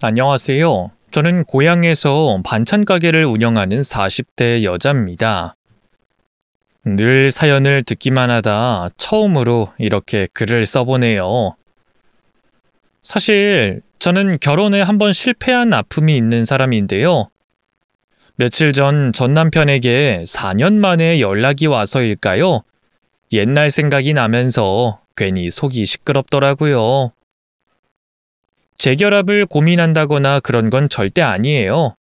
안녕하세요. 저는 고향에서 반찬 가게를 운영하는 40대 여자입니다. 늘 사연을 듣기만 하다 처음으로 이렇게 글을 써보네요. 사실 저는 결혼에 한번 실패한 아픔이 있는 사람인데요. 며칠 전 남편에게 4년 만에 연락이 와서일까요? 옛날 생각이 나면서 괜히 속이 시끄럽더라고요. 재결합을 고민한다거나 그런 건 절대 아니에요.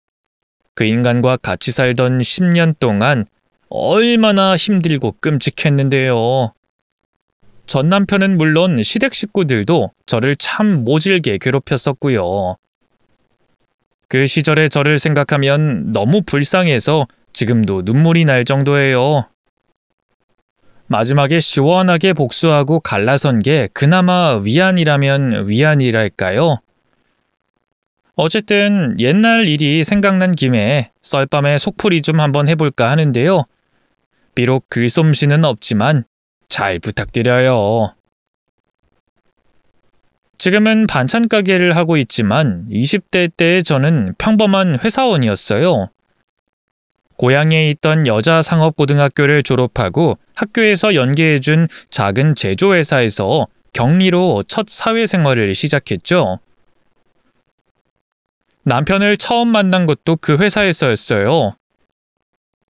그 인간과 같이 살던 10년 동안 얼마나 힘들고 끔찍했는데요. 전 남편은 물론 시댁 식구들도 저를 참 모질게 괴롭혔었고요. 그 시절의 저를 생각하면 너무 불쌍해서 지금도 눈물이 날 정도예요. 마지막에 시원하게 복수하고 갈라선 게 그나마 위안이라면 위안이랄까요? 어쨌든 옛날 일이 생각난 김에 썰밤에 속풀이 좀 한번 해볼까 하는데요. 비록 글솜씨는 없지만 잘 부탁드려요. 지금은 반찬 가게를 하고 있지만 20대 때 저는 평범한 회사원이었어요. 고향에 있던 여자 상업고등학교를 졸업하고 학교에서 연계해준 작은 제조회사에서 격리로 첫 사회생활을 시작했죠. 남편을 처음 만난 것도 그 회사에서였어요.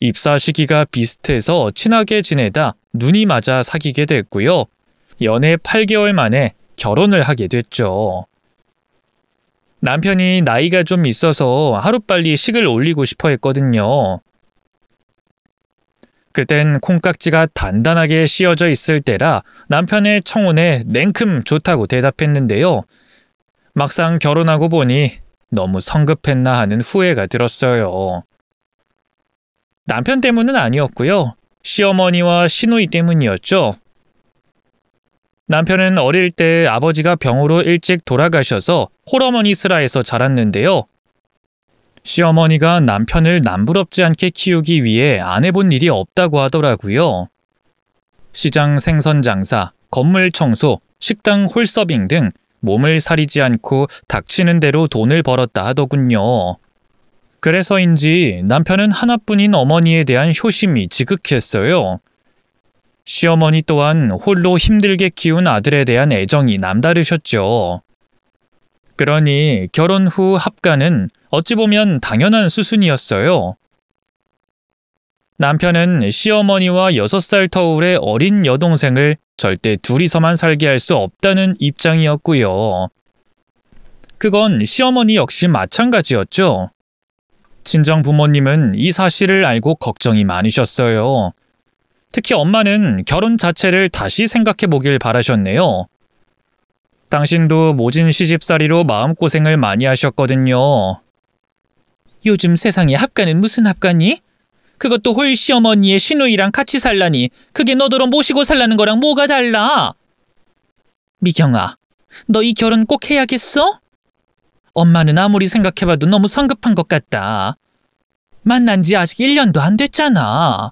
입사 시기가 비슷해서 친하게 지내다 눈이 맞아 사귀게 됐고요. 연애 8개월 만에 결혼을 하게 됐죠. 남편이 나이가 좀 있어서 하루빨리 식을 올리고 싶어 했거든요. 그땐 콩깍지가 단단하게 씌어져 있을 때라 남편의 청혼에 냉큼 좋다고 대답했는데요. 막상 결혼하고 보니 너무 성급했나 하는 후회가 들었어요. 남편 때문은 아니었고요. 시어머니와 시누이 때문이었죠. 남편은 어릴 때 아버지가 병으로 일찍 돌아가셔서 홀어머니 슬하에서 자랐는데요. 시어머니가 남편을 남부럽지 않게 키우기 위해 안 해본 일이 없다고 하더라고요. 시장 생선 장사, 건물 청소, 식당 홀서빙 등 몸을 사리지 않고 닥치는 대로 돈을 벌었다 하더군요. 그래서인지 남편은 하나뿐인 어머니에 대한 효심이 지극했어요. 시어머니 또한 홀로 힘들게 키운 아들에 대한 애정이 남다르셨죠. 그러니 결혼 후 합가는 어찌 보면 당연한 수순이었어요. 남편은 시어머니와 6살 터울의 어린 여동생을 절대 둘이서만 살게 할 수 없다는 입장이었고요. 그건 시어머니 역시 마찬가지였죠. 친정 부모님은 이 사실을 알고 걱정이 많으셨어요. 특히 엄마는 결혼 자체를 다시 생각해 보길 바라셨네요. 당신도 모진 시집살이로 마음고생을 많이 하셨거든요. 요즘 세상에 합가는 무슨 합가니? 그것도 홀 시어머니의 시누이랑 같이 살라니 그게 너더러 모시고 살라는 거랑 뭐가 달라? 미경아, 너 이 결혼 꼭 해야겠어? 엄마는 아무리 생각해봐도 너무 성급한 것 같다. 만난 지 아직 1년도 안 됐잖아.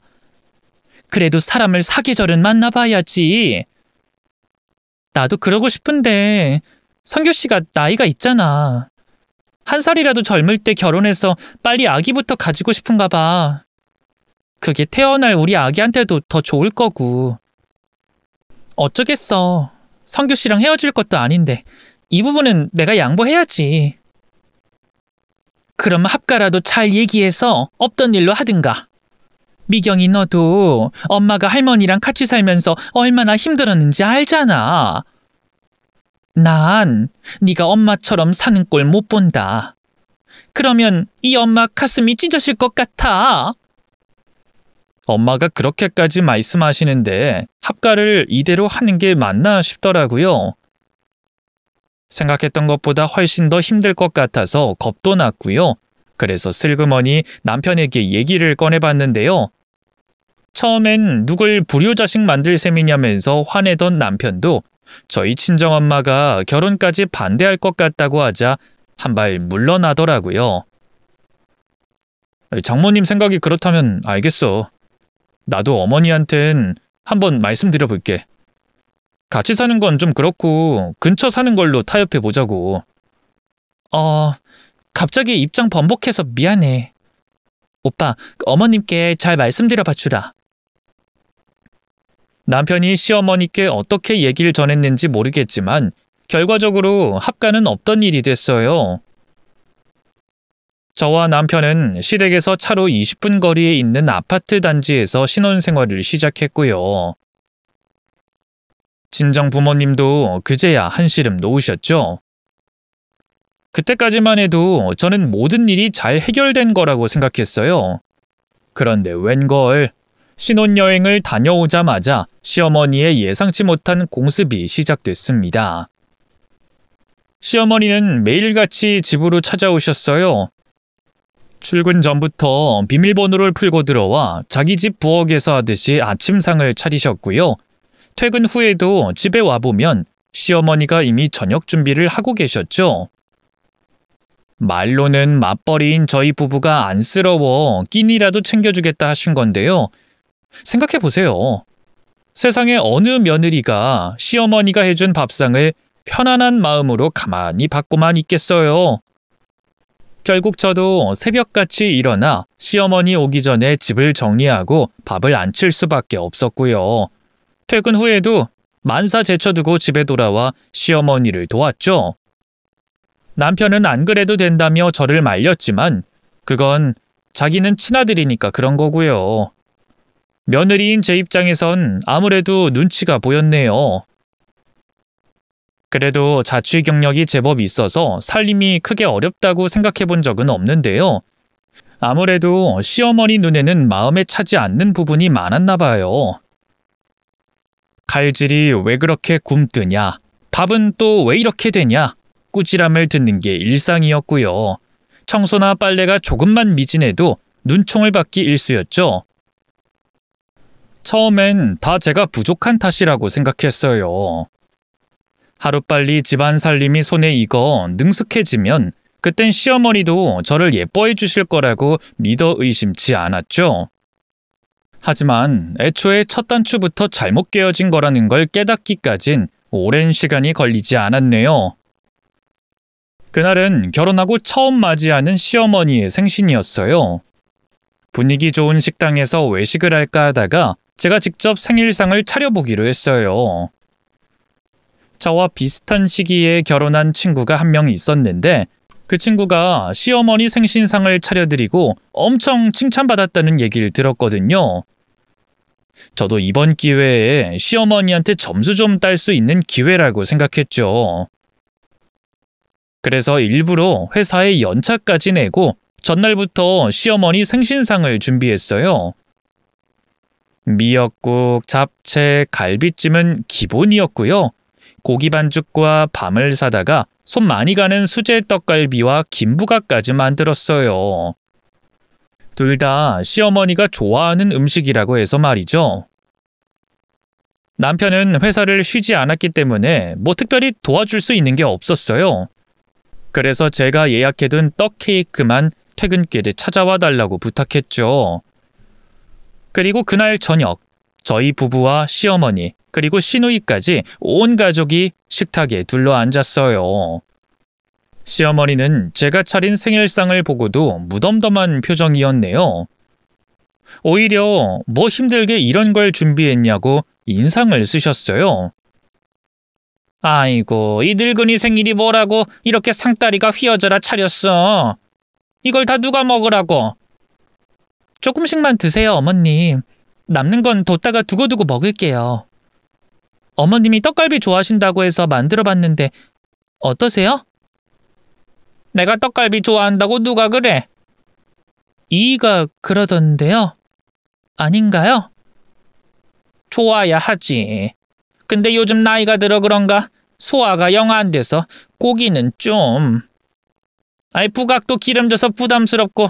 그래도 사람을 사계절은 만나봐야지. 나도 그러고 싶은데 성규 씨가 나이가 있잖아. 1살이라도 젊을 때 결혼해서 빨리 아기부터 가지고 싶은가 봐. 그게 태어날 우리 아기한테도 더 좋을 거고. 어쩌겠어. 성규 씨랑 헤어질 것도 아닌데 이 부분은 내가 양보해야지. 그럼 합가라도 잘 얘기해서 없던 일로 하든가. 미경이 너도 엄마가 할머니랑 같이 살면서 얼마나 힘들었는지 알잖아. 난 네가 엄마처럼 사는 꼴 못 본다. 그러면 이 엄마 가슴이 찢어질 것 같아. 엄마가 그렇게까지 말씀하시는데 합가를 이대로 하는 게 맞나 싶더라고요. 생각했던 것보다 훨씬 더 힘들 것 같아서 겁도 났고요. 그래서 슬그머니 남편에게 얘기를 꺼내봤는데요. 처음엔 누굴 불효자식 만들 셈이냐면서 화내던 남편도 저희 친정엄마가 결혼까지 반대할 것 같다고 하자 한 발 물러나더라고요. 장모님 생각이 그렇다면 알겠어. 나도 어머니한텐 한번 말씀드려볼게. 같이 사는 건 좀 그렇고 근처 사는 걸로 타협해보자고. 갑자기 입장 번복해서 미안해. 오빠, 어머님께 잘 말씀드려봐 주라. 남편이 시어머니께 어떻게 얘기를 전했는지 모르겠지만 결과적으로 합가는 없던 일이 됐어요. 저와 남편은 시댁에서 차로 20분 거리에 있는 아파트 단지에서 신혼생활을 시작했고요. 친정 부모님도 그제야 한시름 놓으셨죠. 그때까지만 해도 저는 모든 일이 잘 해결된 거라고 생각했어요. 그런데 웬걸, 신혼여행을 다녀오자마자 시어머니의 예상치 못한 공습이 시작됐습니다. 시어머니는 매일같이 집으로 찾아오셨어요. 출근 전부터 비밀번호를 풀고 들어와 자기 집 부엌에서 하듯이 아침상을 차리셨고요. 퇴근 후에도 집에 와보면 시어머니가 이미 저녁 준비를 하고 계셨죠. 말로는 맞벌이인 저희 부부가 안쓰러워 끼니라도 챙겨주겠다 하신 건데요. 생각해보세요. 세상에 어느 며느리가 시어머니가 해준 밥상을 편안한 마음으로 가만히 받고만 있겠어요. 결국 저도 새벽같이 일어나 시어머니 오기 전에 집을 정리하고 밥을 안 칠 수밖에 없었고요. 퇴근 후에도 만사 제쳐두고 집에 돌아와 시어머니를 도왔죠. 남편은 안 그래도 된다며 저를 말렸지만 그건 자기는 친아들이니까 그런 거고요. 며느리인 제 입장에선 아무래도 눈치가 보였네요. 그래도 자취 경력이 제법 있어서 살림이 크게 어렵다고 생각해 본 적은 없는데요. 아무래도 시어머니 눈에는 마음에 차지 않는 부분이 많았나 봐요. 칼질이 왜 그렇게 굼뜨냐, 밥은 또 왜 이렇게 되냐, 꾸지람을 듣는 게 일상이었고요. 청소나 빨래가 조금만 미진해도 눈총을 받기 일쑤였죠. 처음엔 다 제가 부족한 탓이라고 생각했어요. 하루빨리 집안 살림이 손에 익어 능숙해지면 그땐 시어머니도 저를 예뻐해 주실 거라고 믿어 의심치 않았죠. 하지만 애초에 첫 단추부터 잘못 깨어진 거라는 걸 깨닫기까진 오랜 시간이 걸리지 않았네요. 그날은 결혼하고 처음 맞이하는 시어머니의 생신이었어요. 분위기 좋은 식당에서 외식을 할까 하다가 제가 직접 생일상을 차려보기로 했어요. 저와 비슷한 시기에 결혼한 친구가 한 명 있었는데 그 친구가 시어머니 생신상을 차려드리고 엄청 칭찬받았다는 얘기를 들었거든요. 저도 이번 기회에 시어머니한테 점수 좀 딸 수 있는 기회라고 생각했죠. 그래서 일부러 회사에 연차까지 내고 전날부터 시어머니 생신상을 준비했어요. 미역국, 잡채, 갈비찜은 기본이었고요. 고기 반죽과 밤을 사다가 손 많이 가는 수제 떡갈비와 김부각까지 만들었어요. 둘 다 시어머니가 좋아하는 음식이라고 해서 말이죠. 남편은 회사를 쉬지 않았기 때문에 뭐 특별히 도와줄 수 있는 게 없었어요. 그래서 제가 예약해둔 떡 케이크만 퇴근길에 찾아와 달라고 부탁했죠. 그리고 그날 저녁, 저희 부부와 시어머니, 그리고 시누이까지 온 가족이 식탁에 둘러앉았어요. 시어머니는 제가 차린 생일상을 보고도 무덤덤한 표정이었네요. 오히려 뭐 힘들게 이런 걸 준비했냐고 인상을 쓰셨어요. 아이고, 이 늙은이 생일이 뭐라고 이렇게 상다리가 휘어져라 차렸어. 이걸 다 누가 먹으라고. 조금씩만 드세요, 어머님. 남는 건 뒀다가 두고두고 먹을게요. 어머님이 떡갈비 좋아하신다고 해서 만들어봤는데 어떠세요? 내가 떡갈비 좋아한다고 누가 그래? 이이가 그러던데요? 아닌가요? 좋아야 하지. 근데 요즘 나이가 들어 그런가 소화가 영 안 돼서 고기는 좀... 아이, 부각도 기름져서 부담스럽고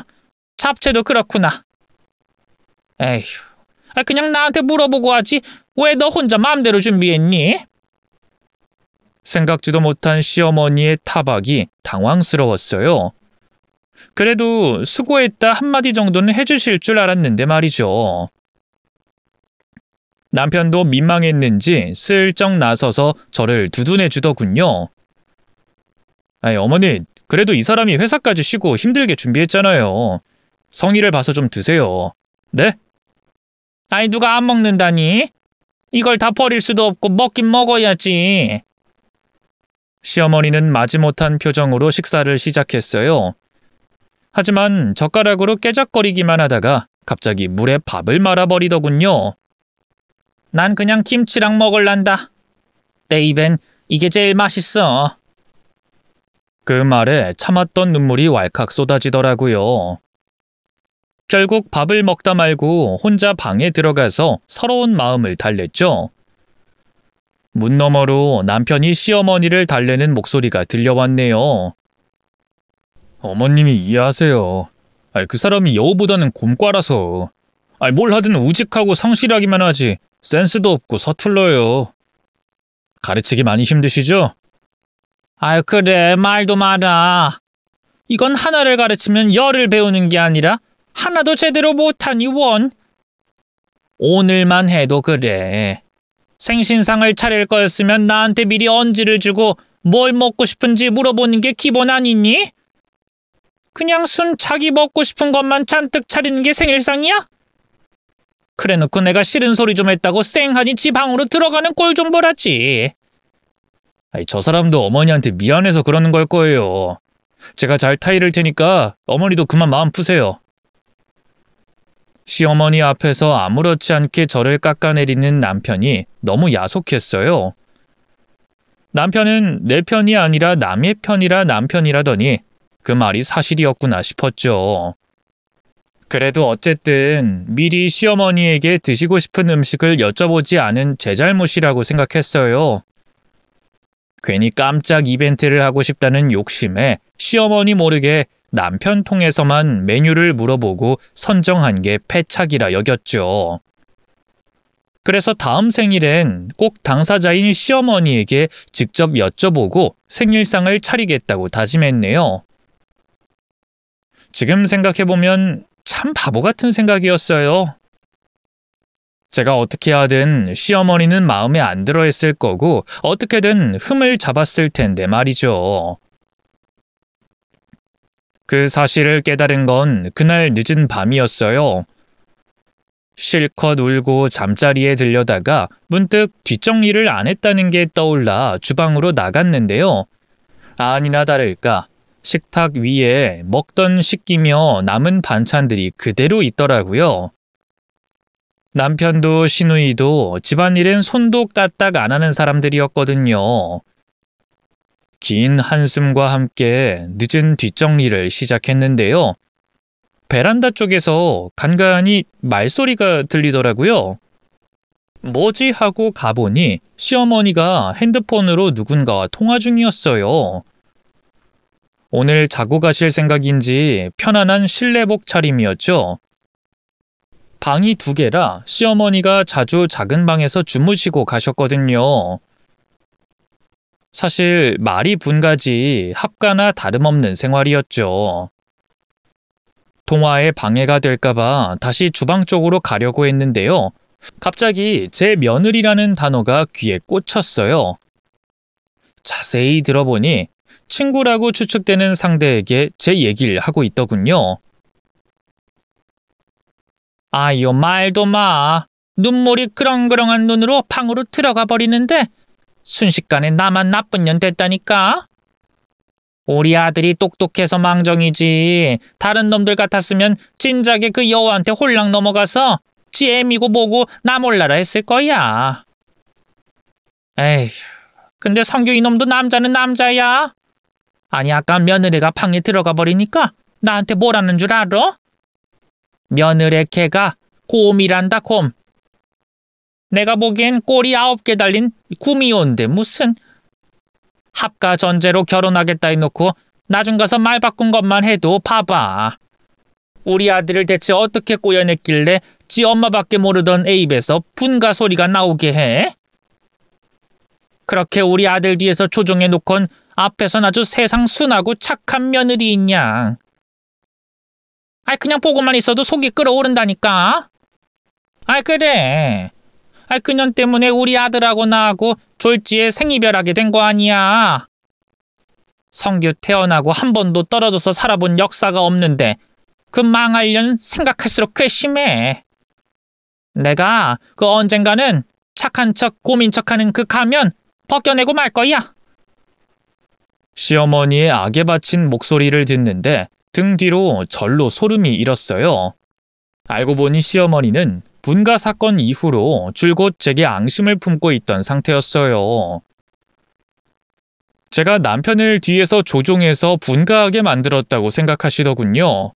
잡채도 그렇구나. 에휴, 그냥 나한테 물어보고 하지 왜 너 혼자 마음대로 준비했니? 생각지도 못한 시어머니의 타박이 당황스러웠어요. 그래도 수고했다 한마디 정도는 해주실 줄 알았는데 말이죠. 남편도 민망했는지 슬쩍 나서서 저를 두둔해 주더군요. 아이, 어머니, 그래도 이 사람이 회사까지 쉬고 힘들게 준비했잖아요. 성의를 봐서 좀 드세요. 네? 아이, 누가 안 먹는다니? 이걸 다 버릴 수도 없고 먹긴 먹어야지. 시어머니는 마지못한 표정으로 식사를 시작했어요. 하지만 젓가락으로 깨작거리기만 하다가 갑자기 물에 밥을 말아버리더군요. 난 그냥 김치랑 먹을란다. 내 입엔 이게 제일 맛있어. 그 말에 참았던 눈물이 왈칵 쏟아지더라고요. 결국 밥을 먹다 말고 혼자 방에 들어가서 서러운 마음을 달랬죠. 문 너머로 남편이 시어머니를 달래는 목소리가 들려왔네요. 어머님이 이해하세요. 그 사람이 여우보다는 곰과라서. 뭘 하든 우직하고 성실하기만 하지 센스도 없고 서툴러요. 가르치기 많이 힘드시죠? 아유, 그래, 말도 마라. 이건 하나를 가르치면 열을 배우는 게 아니라 하나도 제대로 못하니 원. 오늘만 해도 그래. 생신상을 차릴 거였으면 나한테 미리 언지를 주고 뭘 먹고 싶은지 물어보는 게 기본 아니니? 그냥 순 자기 먹고 싶은 것만 잔뜩 차리는 게 생일상이야? 그래놓고 내가 싫은 소리 좀 했다고 쌩하니 지 방으로 들어가는 꼴 좀 보라지. 저 사람도 어머니한테 미안해서 그러는 걸 거예요. 제가 잘 타이를 테니까 어머니도 그만 마음 푸세요. 시어머니 앞에서 아무렇지 않게 저를 깎아내리는 남편이 너무 야속했어요. 남편은 내 편이 아니라 남의 편이라 남편이라더니 그 말이 사실이었구나 싶었죠. 그래도 어쨌든 미리 시어머니에게 드시고 싶은 음식을 여쭤보지 않은 제 잘못이라고 생각했어요. 괜히 깜짝 이벤트를 하고 싶다는 욕심에 시어머니 모르게 남편 통해서만 메뉴를 물어보고 선정한 게 패착이라 여겼죠. 그래서 다음 생일엔 꼭 당사자인 시어머니에게 직접 여쭤보고 생일상을 차리겠다고 다짐했네요. 지금 생각해보면 참 바보 같은 생각이었어요. 제가 어떻게 하든 시어머니는 마음에 안 들어 했을 거고 어떻게든 흠을 잡았을 텐데 말이죠. 그 사실을 깨달은 건 그날 늦은 밤이었어요. 실컷 울고 잠자리에 들려다가 문득 뒷정리를 안 했다는 게 떠올라 주방으로 나갔는데요. 아니나 다를까 식탁 위에 먹던 식기며 남은 반찬들이 그대로 있더라고요. 남편도 시누이도 집안일은 손도 까딱 안 하는 사람들이었거든요. 긴 한숨과 함께 늦은 뒷정리를 시작했는데요. 베란다 쪽에서 간간히 말소리가 들리더라고요. 뭐지 하고 가보니 시어머니가 핸드폰으로 누군가와 통화 중이었어요. 오늘 자고 가실 생각인지 편안한 실내복 차림이었죠. 방이 2개라 시어머니가 자주 작은 방에서 주무시고 가셨거든요. 사실 말이 분가지 합가나 다름없는 생활이었죠. 통화에 방해가 될까봐 다시 주방 쪽으로 가려고 했는데요. 갑자기 제 며느리라는 단어가 귀에 꽂혔어요. 자세히 들어보니 친구라고 추측되는 상대에게 제 얘기를 하고 있더군요. 아유, 말도 마. 눈물이 그렁그렁한 눈으로 방으로 들어가 버리는데 순식간에 나만 나쁜 년 됐다니까. 우리 아들이 똑똑해서 망정이지 다른 놈들 같았으면 진작에 그 여우한테 홀랑 넘어가서 지 애미고 뭐고 나 몰라라 했을 거야. 에휴, 근데 성규 이놈도 남자는 남자야. 아니, 아까 며느리가 방에 들어가 버리니까 나한테 뭐라는 줄 알아? 며느리 걔가 곰이란다, 곰. 내가 보기엔 꼬리 9개 달린 구미호인데 무슨. 합가 전제로 결혼하겠다 해놓고 나중 가서 말 바꾼 것만 해도 봐봐. 우리 아들을 대체 어떻게 꼬여냈길래 지 엄마밖에 모르던 애 입에서 분가 소리가 나오게 해? 그렇게 우리 아들 뒤에서 조종해놓곤 앞에선 아주 세상 순하고 착한 며느리 있냐. 아이, 그냥 보고만 있어도 속이 끓어오른다니까. 아이, 그래. 아이, 그년 때문에 우리 아들하고 나하고 졸지에 생이별하게 된 거 아니야. 성규 태어나고 한 번도 떨어져서 살아본 역사가 없는데 그 망할 년 생각할수록 괘씸해. 내가 그 언젠가는 착한 척 고민 척하는 그 가면 벗겨내고 말 거야. 시어머니의 악에 바친 목소리를 듣는데 등 뒤로 절로 소름이 일었어요. 알고 보니 시어머니는 분가 사건 이후로 줄곧 제게 앙심을 품고 있던 상태였어요. 제가 남편을 뒤에서 조종해서 분가하게 만들었다고 생각하시더군요.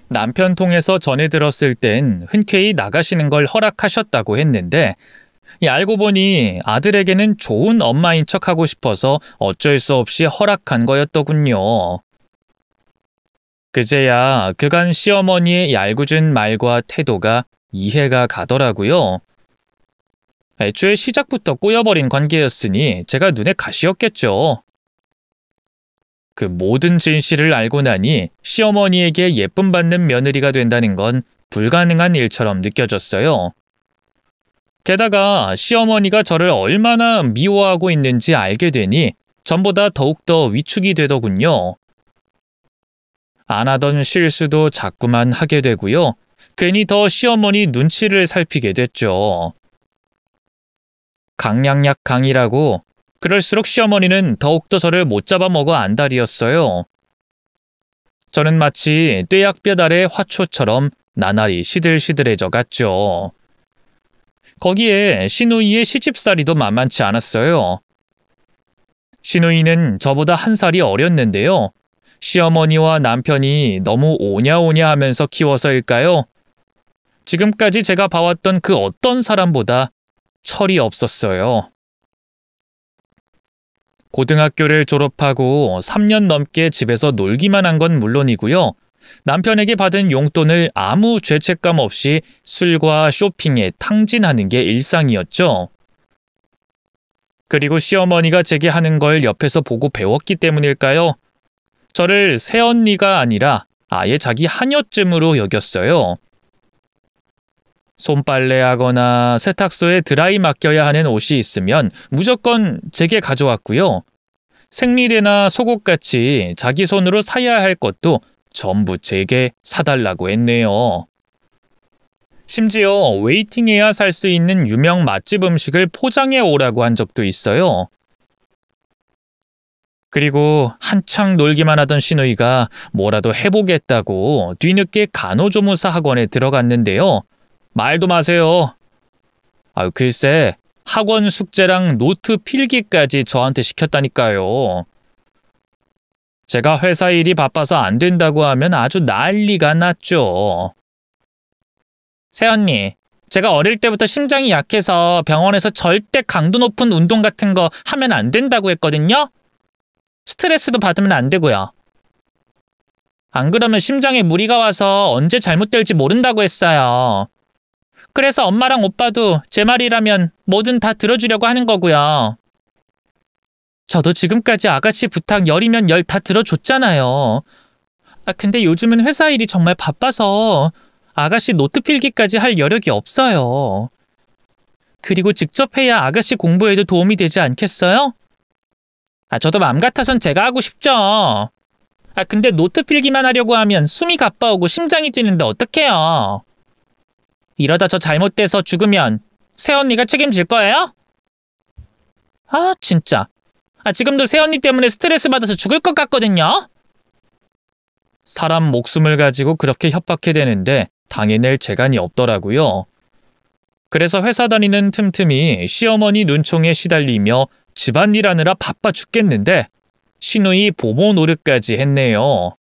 남편 통해서 전해 들었을 땐 흔쾌히 나가시는 걸 허락하셨다고 했는데 알고 보니 아들에게는 좋은 엄마인 척하고 싶어서 어쩔 수 없이 허락한 거였더군요. 그제야 그간 시어머니의 얄궂은 말과 태도가 이해가 가더라고요. 애초에 시작부터 꼬여버린 관계였으니 제가 눈에 가시였겠죠. 그 모든 진실을 알고 나니 시어머니에게 예쁨 받는 며느리가 된다는 건 불가능한 일처럼 느껴졌어요. 게다가 시어머니가 저를 얼마나 미워하고 있는지 알게 되니 전보다 더욱더 위축이 되더군요. 안 하던 실수도 자꾸만 하게 되고요. 괜히 더 시어머니 눈치를 살피게 됐죠. 강량약 강이라고 그럴수록 시어머니는 더욱더 저를 못 잡아먹어 안달이었어요. 저는 마치 뙤약볕 아래 화초처럼 나날이 시들시들해져 갔죠. 거기에 시누이의 시집살이도 만만치 않았어요. 시누이는 저보다 한 살이 어렸는데요. 시어머니와 남편이 너무 오냐오냐 하면서 키워서일까요? 지금까지 제가 봐왔던 그 어떤 사람보다 철이 없었어요. 고등학교를 졸업하고 3년 넘게 집에서 놀기만 한 건 물론이고요. 남편에게 받은 용돈을 아무 죄책감 없이 술과 쇼핑에 탕진하는 게 일상이었죠. 그리고 시어머니가 제게 하는 걸 옆에서 보고 배웠기 때문일까요? 저를 새언니가 아니라 아예 자기 하녀쯤으로 여겼어요. 손빨래하거나 세탁소에 드라이 맡겨야 하는 옷이 있으면 무조건 제게 가져왔고요. 생리대나 속옷같이 자기 손으로 사야 할 것도 전부 제게 사달라고 했네요. 심지어 웨이팅해야 살 수 있는 유명 맛집 음식을 포장해 오라고 한 적도 있어요. 그리고 한창 놀기만 하던 시누이가 뭐라도 해보겠다고 뒤늦게 간호조무사 학원에 들어갔는데요. 말도 마세요. 글쎄 학원 숙제랑 노트 필기까지 저한테 시켰다니까요. 제가 회사 일이 바빠서 안 된다고 하면 아주 난리가 났죠. 새언니, 제가 어릴 때부터 심장이 약해서 병원에서 절대 강도 높은 운동 같은 거 하면 안 된다고 했거든요. 스트레스도 받으면 안 되고요. 안 그러면 심장에 무리가 와서 언제 잘못될지 모른다고 했어요. 그래서 엄마랑 오빠도 제 말이라면 뭐든 다 들어주려고 하는 거고요. 저도 지금까지 아가씨 부탁 열이면 열 다 들어줬잖아요. 근데 요즘은 회사 일이 정말 바빠서 아가씨 노트 필기까지 할 여력이 없어요. 그리고 직접 해야 아가씨 공부에도 도움이 되지 않겠어요? 저도 맘 같아선 제가 하고 싶죠. 근데 노트 필기만 하려고 하면 숨이 가빠오고 심장이 뛰는데 어떡해요? 이러다 저 잘못돼서 죽으면 새언니가 책임질 거예요? 진짜. 지금도 새언니 때문에 스트레스 받아서 죽을 것 같거든요. 사람 목숨을 가지고 그렇게 협박해대는데 당해낼 재간이 없더라고요. 그래서 회사 다니는 틈틈이 시어머니 눈총에 시달리며 집안일 하느라 바빠 죽겠는데 시누이 보모 노릇까지 했네요.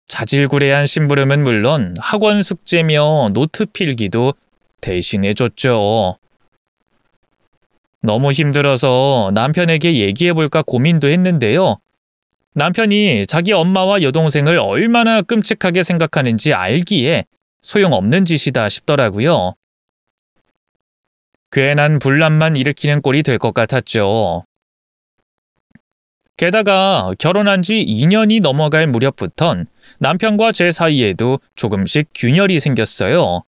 자질구레한 심부름은 물론 학원 숙제며 노트 필기도 대신해줬죠. 너무 힘들어서 남편에게 얘기해볼까 고민도 했는데요. 남편이 자기 엄마와 여동생을 얼마나 끔찍하게 생각하는지 알기에 소용없는 짓이다 싶더라고요. 괜한 분란만 일으키는 꼴이 될 것 같았죠. 게다가 결혼한 지 2년이 넘어갈 무렵부턴 남편과 제 사이에도 조금씩 균열이 생겼어요.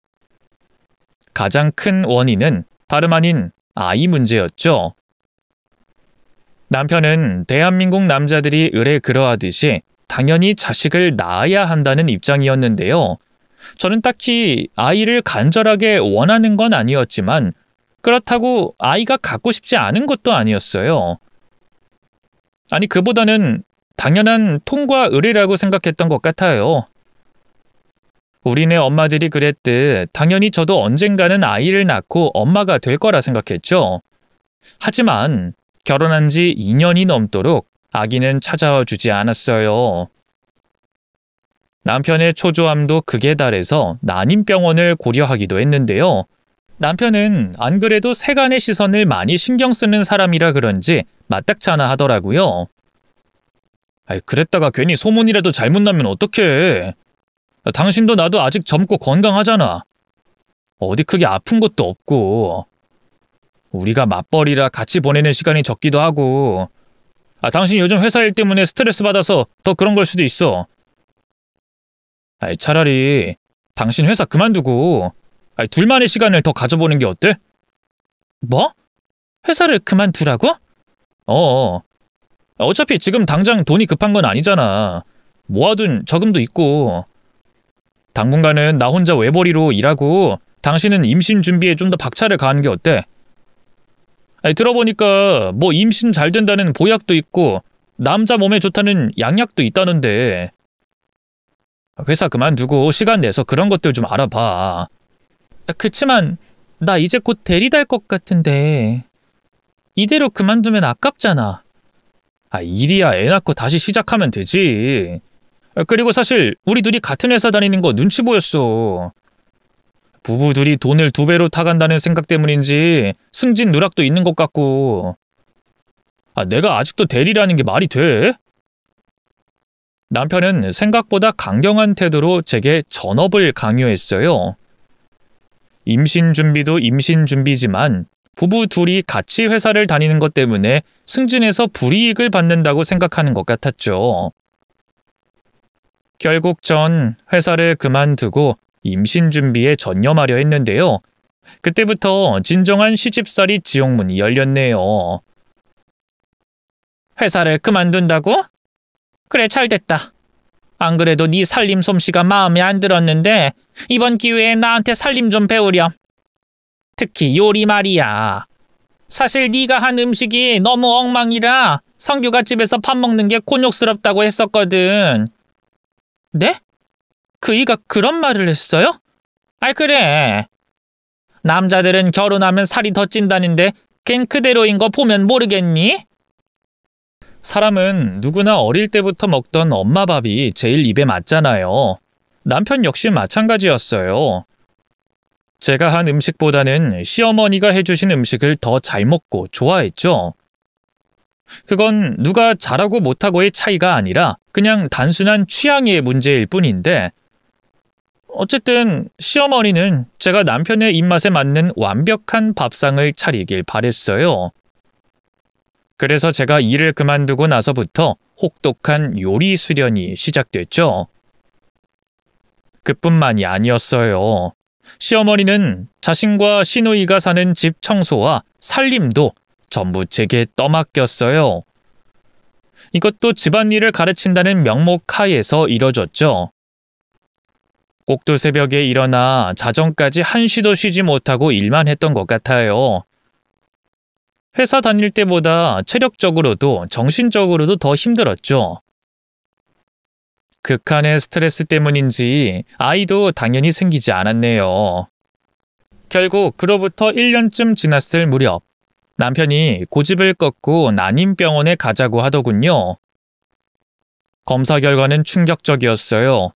가장 큰 원인은 다름 아닌 아이 문제였죠. 남편은 대한민국 남자들이 을에 그러하듯이 당연히 자식을 낳아야 한다는 입장이었는데요. 저는 딱히 아이를 간절하게 원하는 건 아니었지만 그렇다고 아이가 갖고 싶지 않은 것도 아니었어요. 아니, 그보다는 당연한 통과 의례라고 생각했던 것 같아요. 우리네 엄마들이 그랬듯 당연히 저도 언젠가는 아이를 낳고 엄마가 될 거라 생각했죠. 하지만 결혼한 지 2년이 넘도록 아기는 찾아와 주지 않았어요. 남편의 초조함도 극에 달해서 난임병원을 고려하기도 했는데요. 남편은 안 그래도 세간의 시선을 많이 신경 쓰는 사람이라 그런지 맞닥잖아 하더라고요. 아이, 그랬다가 괜히 소문이라도 잘못 나면 어떡해. 당신도 나도 아직 젊고 건강하잖아. 어디 크게 아픈 것도 없고. 우리가 맞벌이라 같이 보내는 시간이 적기도 하고. 당신 요즘 회사 일 때문에 스트레스 받아서 더 그런 걸 수도 있어. 차라리 당신 회사 그만두고 둘만의 시간을 더 가져보는 게 어때? 뭐? 회사를 그만두라고? 어차피 지금 당장 돈이 급한 건 아니잖아. 모아둔 저금도 있고. 당분간은 나 혼자 외벌이로 일하고 당신은 임신 준비에 좀 더 박차를 가하는 게 어때? 들어보니까 뭐 임신 잘 된다는 보약도 있고 남자 몸에 좋다는 양약도 있다는데. 회사 그만두고 시간 내서 그런 것들 좀 알아봐. 그치만 나 이제 곧 대리 달 것 같은데 이대로 그만두면 아깝잖아. 일이야 애 낳고 다시 시작하면 되지. 그리고 사실 우리 둘이 같은 회사 다니는 거 눈치 보였어. 부부 둘이 돈을 2배로 타간다는 생각 때문인지 승진 누락도 있는 것 같고. 내가 아직도 대리라는 게 말이 돼? 남편은 생각보다 강경한 태도로 제게 전업을 강요했어요. 임신 준비도 임신 준비지만 부부 둘이 같이 회사를 다니는 것 때문에 승진해서 불이익을 받는다고 생각하는 것 같았죠. 결국 전 회사를 그만두고 임신 준비에 전념하려 했는데요. 그때부터 진정한 시집살이 지옥문이 열렸네요. 회사를 그만둔다고? 그래, 잘됐다. 안 그래도 네 살림 솜씨가 마음에 안 들었는데 이번 기회에 나한테 살림 좀 배우렴. 특히 요리 말이야. 사실 네가 한 음식이 너무 엉망이라 성규가 집에서 밥 먹는 게 곤욕스럽다고 했었거든. 네? 그이가 그런 말을 했어요? 그래. 남자들은 결혼하면 살이 더 찐다는데 걘 그대로인 거 보면 모르겠니? 사람은 누구나 어릴 때부터 먹던 엄마 밥이 제일 입에 맞잖아요. 남편 역시 마찬가지였어요. 제가 한 음식보다는 시어머니가 해주신 음식을 더 잘 먹고 좋아했죠. 그건 누가 잘하고 못하고의 차이가 아니라 그냥 단순한 취향의 문제일 뿐인데, 어쨌든 시어머니는 제가 남편의 입맛에 맞는 완벽한 밥상을 차리길 바랬어요. 그래서 제가 일을 그만두고 나서부터 혹독한 요리 수련이 시작됐죠. 그뿐만이 아니었어요. 시어머니는 자신과 시누이가 사는 집 청소와 살림도 전부 제게 떠맡겼어요. 이것도 집안일을 가르친다는 명목 하에서 이뤄졌죠. 꼭두 새벽에 일어나 자정까지 한시도 쉬지 못하고 일만 했던 것 같아요. 회사 다닐 때보다 체력적으로도 정신적으로도 더 힘들었죠. 극한의 스트레스 때문인지 아이도 당연히 생기지 않았네요. 결국 그로부터 1년쯤 지났을 무렵 남편이 고집을 꺾고 난임병원에 가자고 하더군요. 검사 결과는 충격적이었어요.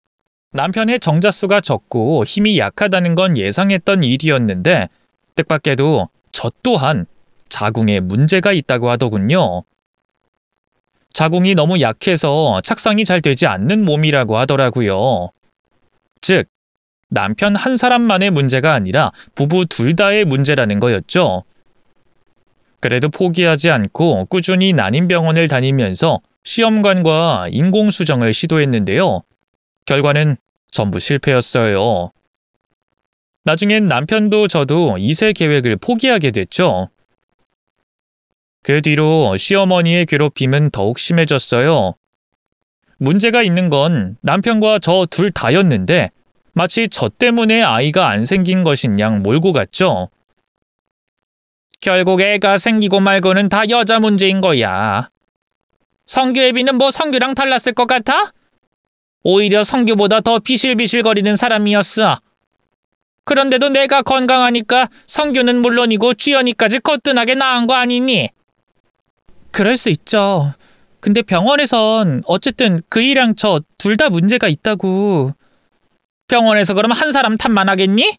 남편의 정자수가 적고 힘이 약하다는 건 예상했던 일이었는데 뜻밖에도 저 또한 자궁에 문제가 있다고 하더군요. 자궁이 너무 약해서 착상이 잘 되지 않는 몸이라고 하더라고요. 즉, 남편 한 사람만의 문제가 아니라 부부 둘 다의 문제라는 거였죠. 그래도 포기하지 않고 꾸준히 난임병원을 다니면서 시험관과 인공수정을 시도했는데요. 결과는 전부 실패였어요. 나중엔 남편도 저도 2세 계획을 포기하게 됐죠. 그 뒤로 시어머니의 괴롭힘은 더욱 심해졌어요. 문제가 있는 건 남편과 저 둘 다였는데 마치 저 때문에 아이가 안 생긴 것인 양 몰고 갔죠. 결국 애가 생기고 말고는 다 여자 문제인 거야. 성규 애비는 뭐 성규랑 달랐을 것 같아? 오히려 성규보다 더 비실비실거리는 사람이었어. 그런데도 내가 건강하니까 성규는 물론이고 주연이까지 거뜬하게 나은 거 아니니? 그럴 수 있죠. 근데 병원에선 어쨌든 그이랑 저 둘 다 문제가 있다고. 병원에서 그럼 한 사람 탓만 하겠니?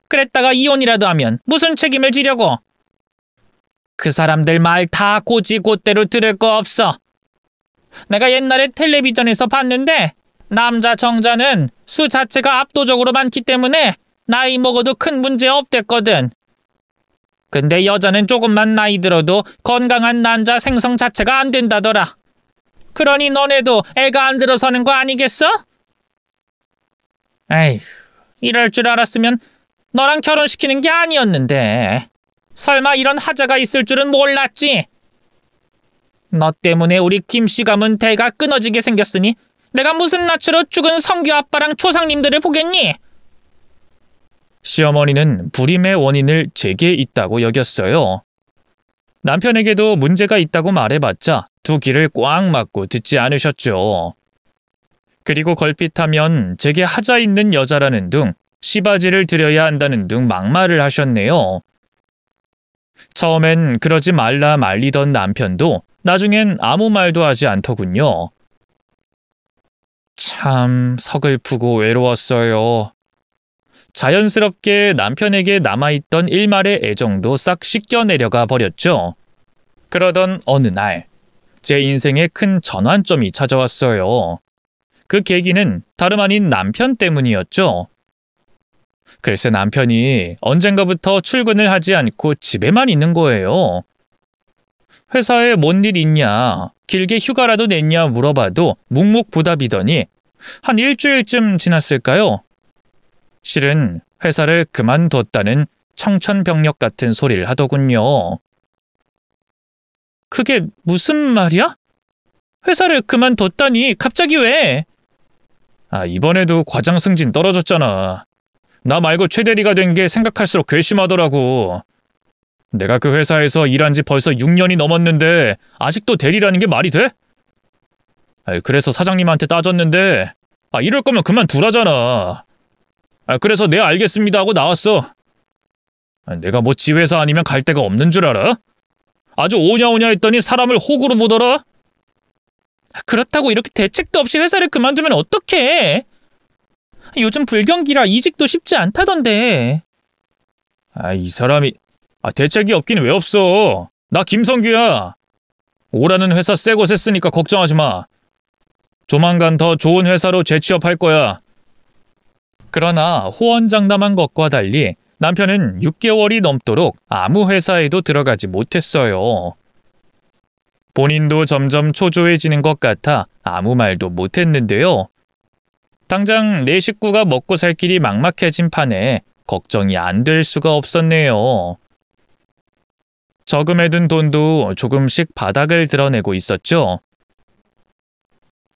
그랬다가 이혼이라도 하면 무슨 책임을 지려고? 그 사람들 말 다 고지고대로 들을 거 없어. 내가 옛날에 텔레비전에서 봤는데 남자 정자는 수 자체가 압도적으로 많기 때문에 나이 먹어도 큰 문제 없댔거든. 근데 여자는 조금만 나이 들어도 건강한 난자 생성 자체가 안 된다더라. 그러니 너네도 애가 안 들어서는 거 아니겠어? 에휴, 이럴 줄 알았으면 너랑 결혼시키는 게 아니었는데. 설마 이런 하자가 있을 줄은 몰랐지. 너 때문에 우리 김씨 가문 대가 끊어지게 생겼으니 내가 무슨 낯으로 죽은 성규 아빠랑 조상님들을 보겠니? 시어머니는 불임의 원인을 제게 있다고 여겼어요. 남편에게도 문제가 있다고 말해봤자 두 귀를 꽉 막고 듣지 않으셨죠. 그리고 걸핏하면 제게 하자 있는 여자라는 둥, 시바지를 들여야 한다는 둥 막말을 하셨네요. 처음엔 그러지 말라 말리던 남편도 나중엔 아무 말도 하지 않더군요. 참 서글프고 외로웠어요. 자연스럽게 남편에게 남아있던 일말의 애정도 싹 씻겨내려가 버렸죠. 그러던 어느 날, 제 인생에 큰 전환점이 찾아왔어요. 그 계기는 다름 아닌 남편 때문이었죠. 글쎄 남편이 언젠가부터 출근을 하지 않고 집에만 있는 거예요. 회사에 뭔 일 있냐, 길게 휴가라도 냈냐 물어봐도 묵묵부답이더니 한 일주일쯤 지났을까요? 실은 회사를 그만뒀다는 청천벽력 같은 소리를 하더군요. 그게 무슨 말이야? 회사를 그만뒀다니 갑자기 왜? 이번에도 과장 승진 떨어졌잖아. 나 말고 최대리가 된 게 생각할수록 괘씸하더라고. 내가 그 회사에서 일한 지 벌써 6년이 넘었는데 아직도 대리라는 게 말이 돼? 그래서 사장님한테 따졌는데 이럴 거면 그만두라잖아. 그래서 네 알겠습니다 하고 나왔어. 내가 뭐 지회사 아니면 갈 데가 없는 줄 알아? 아주 오냐오냐 했더니 사람을 호구로 보더라. 그렇다고 이렇게 대책도 없이 회사를 그만두면 어떡해? 요즘 불경기라 이직도 쉽지 않다던데. 이 사람이 대책이 없긴 왜 없어. 나 김성규야. 오라는 회사 새 곳에 쓰니까 걱정하지 마. 조만간 더 좋은 회사로 재취업할 거야. 그러나 호언장담한 것과 달리 남편은 6개월이 넘도록 아무 회사에도 들어가지 못했어요. 본인도 점점 초조해지는 것 같아 아무 말도 못했는데요. 당장 내 식구가 먹고 살 길이 막막해진 판에 걱정이 안 될 수가 없었네요. 저금해둔 돈도 조금씩 바닥을 드러내고 있었죠.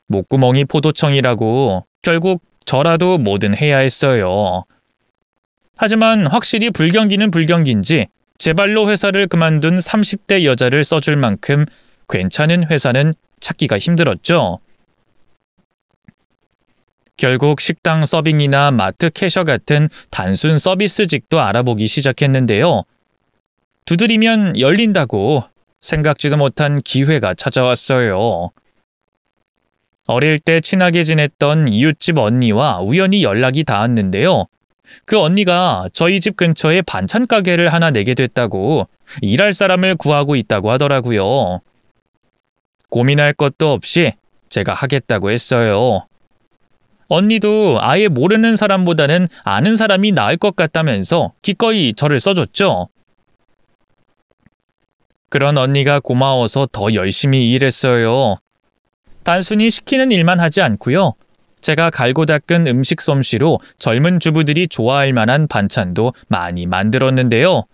목구멍이 포도청이라고 결국 저라도 뭐든 해야 했어요. 하지만 확실히 불경기는 불경기인지 제 발로 회사를 그만둔 30대 여자를 써줄 만큼 괜찮은 회사는 찾기가 힘들었죠. 결국 식당 서빙이나 마트 캐셔 같은 단순 서비스직도 알아보기 시작했는데요. 두드리면 열린다고 생각지도 못한 기회가 찾아왔어요. 어릴 때 친하게 지냈던 이웃집 언니와 우연히 연락이 닿았는데요. 그 언니가 저희 집 근처에 반찬 가게를 하나 내게 됐다고 일할 사람을 구하고 있다고 하더라고요. 고민할 것도 없이 제가 하겠다고 했어요. 언니도 아예 모르는 사람보다는 아는 사람이 나을 것 같다면서 기꺼이 저를 써줬죠. 그런 언니가 고마워서 더 열심히 일했어요. 단순히 시키는 일만 하지 않고요. 제가 갈고 닦은 음식 솜씨로 젊은 주부들이 좋아할 만한 반찬도 많이 만들었는데요.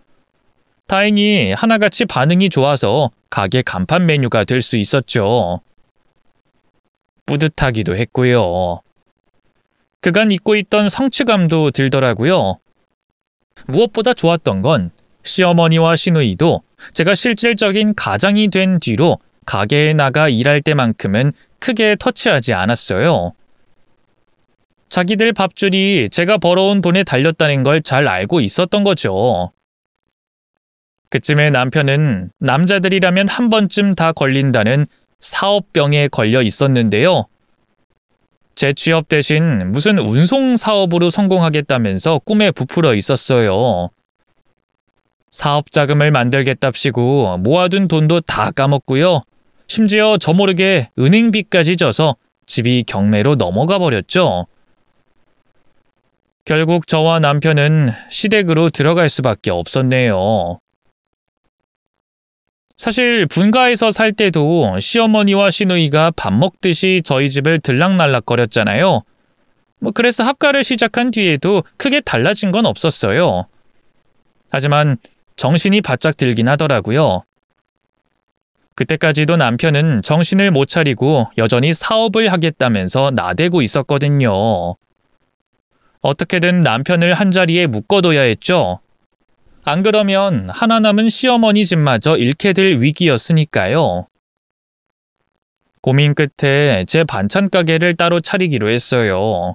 다행히 하나같이 반응이 좋아서 가게 간판 메뉴가 될 수 있었죠. 뿌듯하기도 했고요. 그간 잊고 있던 성취감도 들더라고요. 무엇보다 좋았던 건 시어머니와 시누이도 제가 실질적인 가장이 된 뒤로 가게에 나가 일할 때만큼은 크게 터치하지 않았어요. 자기들 밥줄이 제가 벌어온 돈에 달렸다는 걸 잘 알고 있었던 거죠. 그쯤에 남편은 남자들이라면 한 번쯤 다 걸린다는 사업병에 걸려 있었는데요. 재취업 대신 무슨 운송 사업으로 성공하겠다면서 꿈에 부풀어 있었어요. 사업 자금을 만들겠답시고 모아둔 돈도 다 까먹고요. 심지어 저 모르게 은행빚까지 져서 집이 경매로 넘어가 버렸죠. 결국 저와 남편은 시댁으로 들어갈 수밖에 없었네요. 사실 분가에서 살 때도 시어머니와 시누이가 밥 먹듯이 저희 집을 들락날락거렸잖아요. 그래서 합가를 시작한 뒤에도 크게 달라진 건 없었어요. 하지만 정신이 바짝 들긴 하더라고요. 그때까지도 남편은 정신을 못 차리고 여전히 사업을 하겠다면서 나대고 있었거든요. 어떻게든 남편을 한자리에 묶어둬야 했죠. 안 그러면 하나 남은 시어머니 집마저 잃게 될 위기였으니까요. 고민 끝에 제 반찬 가게를 따로 차리기로 했어요.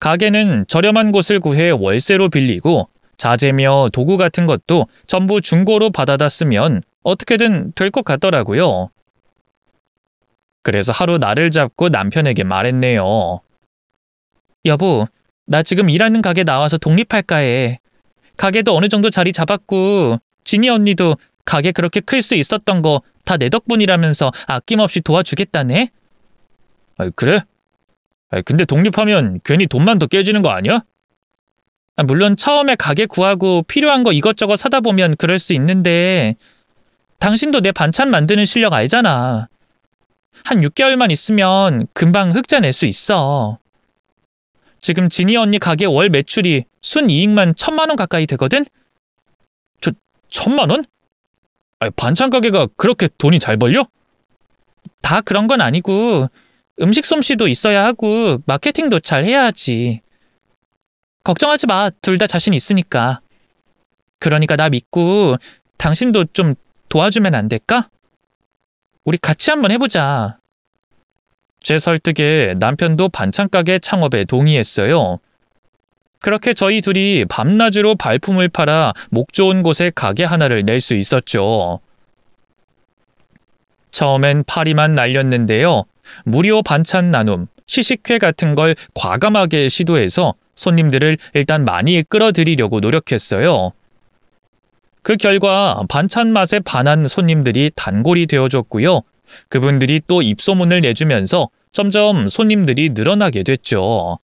가게는 저렴한 곳을 구해 월세로 빌리고 자재며 도구 같은 것도 전부 중고로 받아다 쓰면 어떻게든 될 것 같더라고요. 그래서 하루 날을 잡고 남편에게 말했네요. 여보, 나 지금 일하는 가게 나와서 독립할까 해. 가게도 어느 정도 자리 잡았고 진이 언니도 가게 그렇게 클 수 있었던 거 다 내 덕분이라면서 아낌없이 도와주겠다네. 그래? 근데 독립하면 괜히 돈만 더 깨지는 거 아니야? 물론 처음에 가게 구하고 필요한 거 이것저것 사다 보면 그럴 수 있는데 당신도 내 반찬 만드는 실력 알잖아. 한 6개월만 있으면 금방 흑자 낼 수 있어. 지금 진이 언니 가게 월 매출이 순이익만 1,000만 원 가까이 되거든? 1,000만 원? 반찬 가게가 그렇게 돈이 잘 벌려? 다 그런 건 아니고 음식 솜씨도 있어야 하고 마케팅도 잘 해야 하지. 걱정하지 마. 둘 다 자신 있으니까. 그러니까 나 믿고 당신도 좀 도와주면 안 될까? 우리 같이 한번 해보자. 제 설득에 남편도 반찬 가게 창업에 동의했어요. 그렇게 저희 둘이 밤낮으로 발품을 팔아 목 좋은 곳에 가게 하나를 낼 수 있었죠. 처음엔 파리만 날렸는데요. 무료 반찬 나눔, 시식회 같은 걸 과감하게 시도해서 손님들을 일단 많이 끌어들이려고 노력했어요. 그 결과 반찬 맛에 반한 손님들이 단골이 되어줬고요. 그분들이 또 입소문을 내주면서 점점 손님들이 늘어나게 됐죠.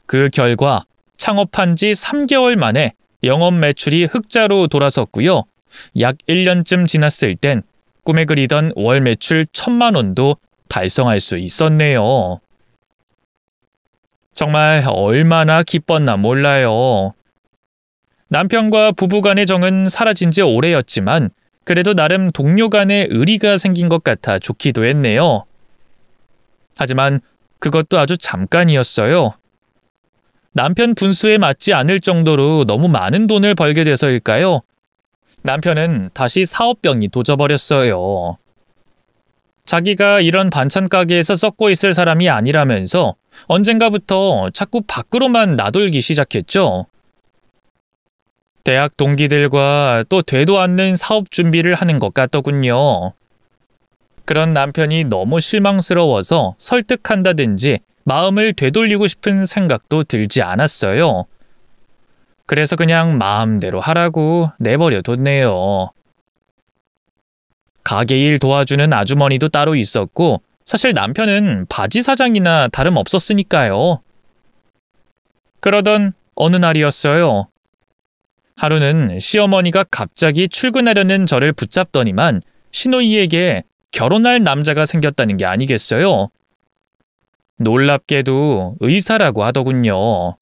그 결과 창업한 지 3개월 만에 영업 매출이 흑자로 돌아섰고요. 약 1년쯤 지났을 땐 꿈에 그리던 월 매출 1,000만 원도 달성할 수 있었네요. 정말 얼마나 기뻤나 몰라요. 남편과 부부간의 정은 사라진 지 오래였지만 그래도 나름 동료 간의 의리가 생긴 것 같아 좋기도 했네요. 하지만 그것도 아주 잠깐이었어요. 남편 분수에 맞지 않을 정도로 너무 많은 돈을 벌게 돼서일까요? 남편은 다시 사업병이 도져버렸어요. 자기가 이런 반찬 가게에서 썩고 있을 사람이 아니라면서 언젠가부터 자꾸 밖으로만 나돌기 시작했죠. 대학 동기들과 또 되도 않는 사업 준비를 하는 것 같더군요. 그런 남편이 너무 실망스러워서 설득한다든지 마음을 되돌리고 싶은 생각도 들지 않았어요. 그래서 그냥 마음대로 하라고 내버려 뒀네요. 가게 일 도와주는 아주머니도 따로 있었고 사실 남편은 바지 사장이나 다름없었으니까요. 그러던 어느 날이었어요. 하루는 시어머니가 갑자기 출근하려는 저를 붙잡더니만 시누이에게 결혼할 남자가 생겼다는 게 아니겠어요? 놀랍게도 의사라고 하더군요.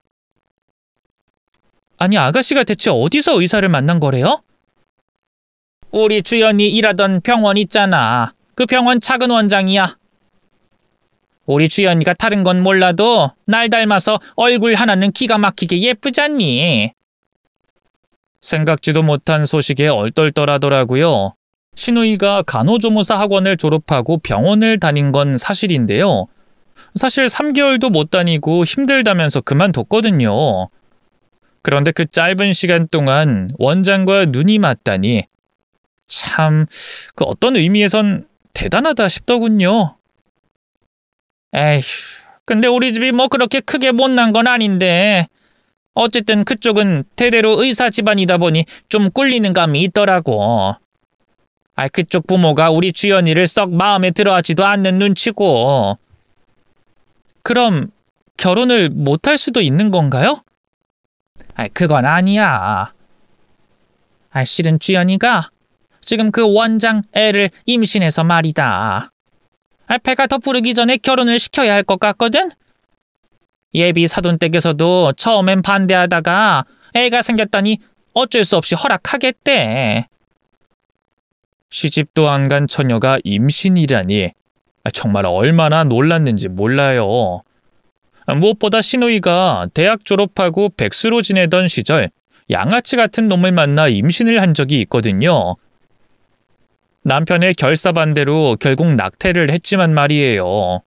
아니, 아가씨가 대체 어디서 의사를 만난 거래요? 우리 주연이 일하던 병원 있잖아. 그 병원 작은 원장이야. 우리 주연이가 다른 건 몰라도 날 닮아서 얼굴 하나는 기가 막히게 예쁘잖니. 생각지도 못한 소식에 얼떨떨하더라고요. 신우이가 간호조무사 학원을 졸업하고 병원을 다닌 건 사실인데요. 사실 3개월도 못 다니고 힘들다면서 그만뒀거든요. 그런데 그 짧은 시간 동안 원장과 눈이 맞다니 참 그 어떤 의미에선 대단하다 싶더군요. 에휴, 근데 우리 집이 뭐 그렇게 크게 못난 건 아닌데 어쨌든 그쪽은 대대로 의사 집안이다 보니 좀 꿀리는 감이 있더라고. 그쪽 부모가 우리 주연이를 썩 마음에 들어하지도 않는 눈치고. 그럼 결혼을 못할 수도 있는 건가요? 그건 아니야. 실은 주연이가 지금 그 원장 애를 임신해서 말이다. 배가 더 부르기 전에 결혼을 시켜야 할 것 같거든? 예비 사돈댁에서도 처음엔 반대하다가 애가 생겼다니 어쩔 수 없이 허락하겠대. 시집도 안 간 처녀가 임신이라니 정말 얼마나 놀랐는지 몰라요. 무엇보다 신우이가 대학 졸업하고 백수로 지내던 시절 양아치 같은 놈을 만나 임신을 한 적이 있거든요. 남편의 결사반대로 결국 낙태를 했지만 말이에요.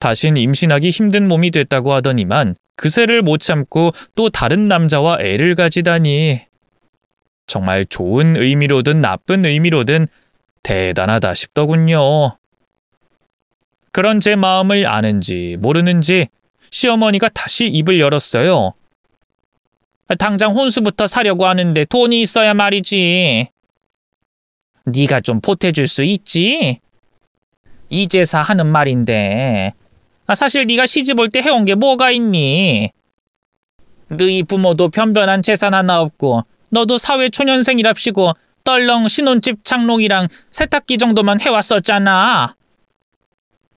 다신 임신하기 힘든 몸이 됐다고 하더니만 그새를 못 참고 또 다른 남자와 애를 가지다니. 정말 좋은 의미로든 나쁜 의미로든 대단하다 싶더군요. 그런 제 마음을 아는지 모르는지 시어머니가 다시 입을 열었어요. 당장 혼수부터 사려고 하는데 돈이 있어야 말이지. 네가 좀 보태줄 수 있지? 이제사 하는 말인데 사실 네가 시집 올 때 해온 게 뭐가 있니? 너희 부모도 변변한 재산 하나 없고 너도 사회초년생이랍시고 떨렁 신혼집 장롱이랑 세탁기 정도만 해왔었잖아.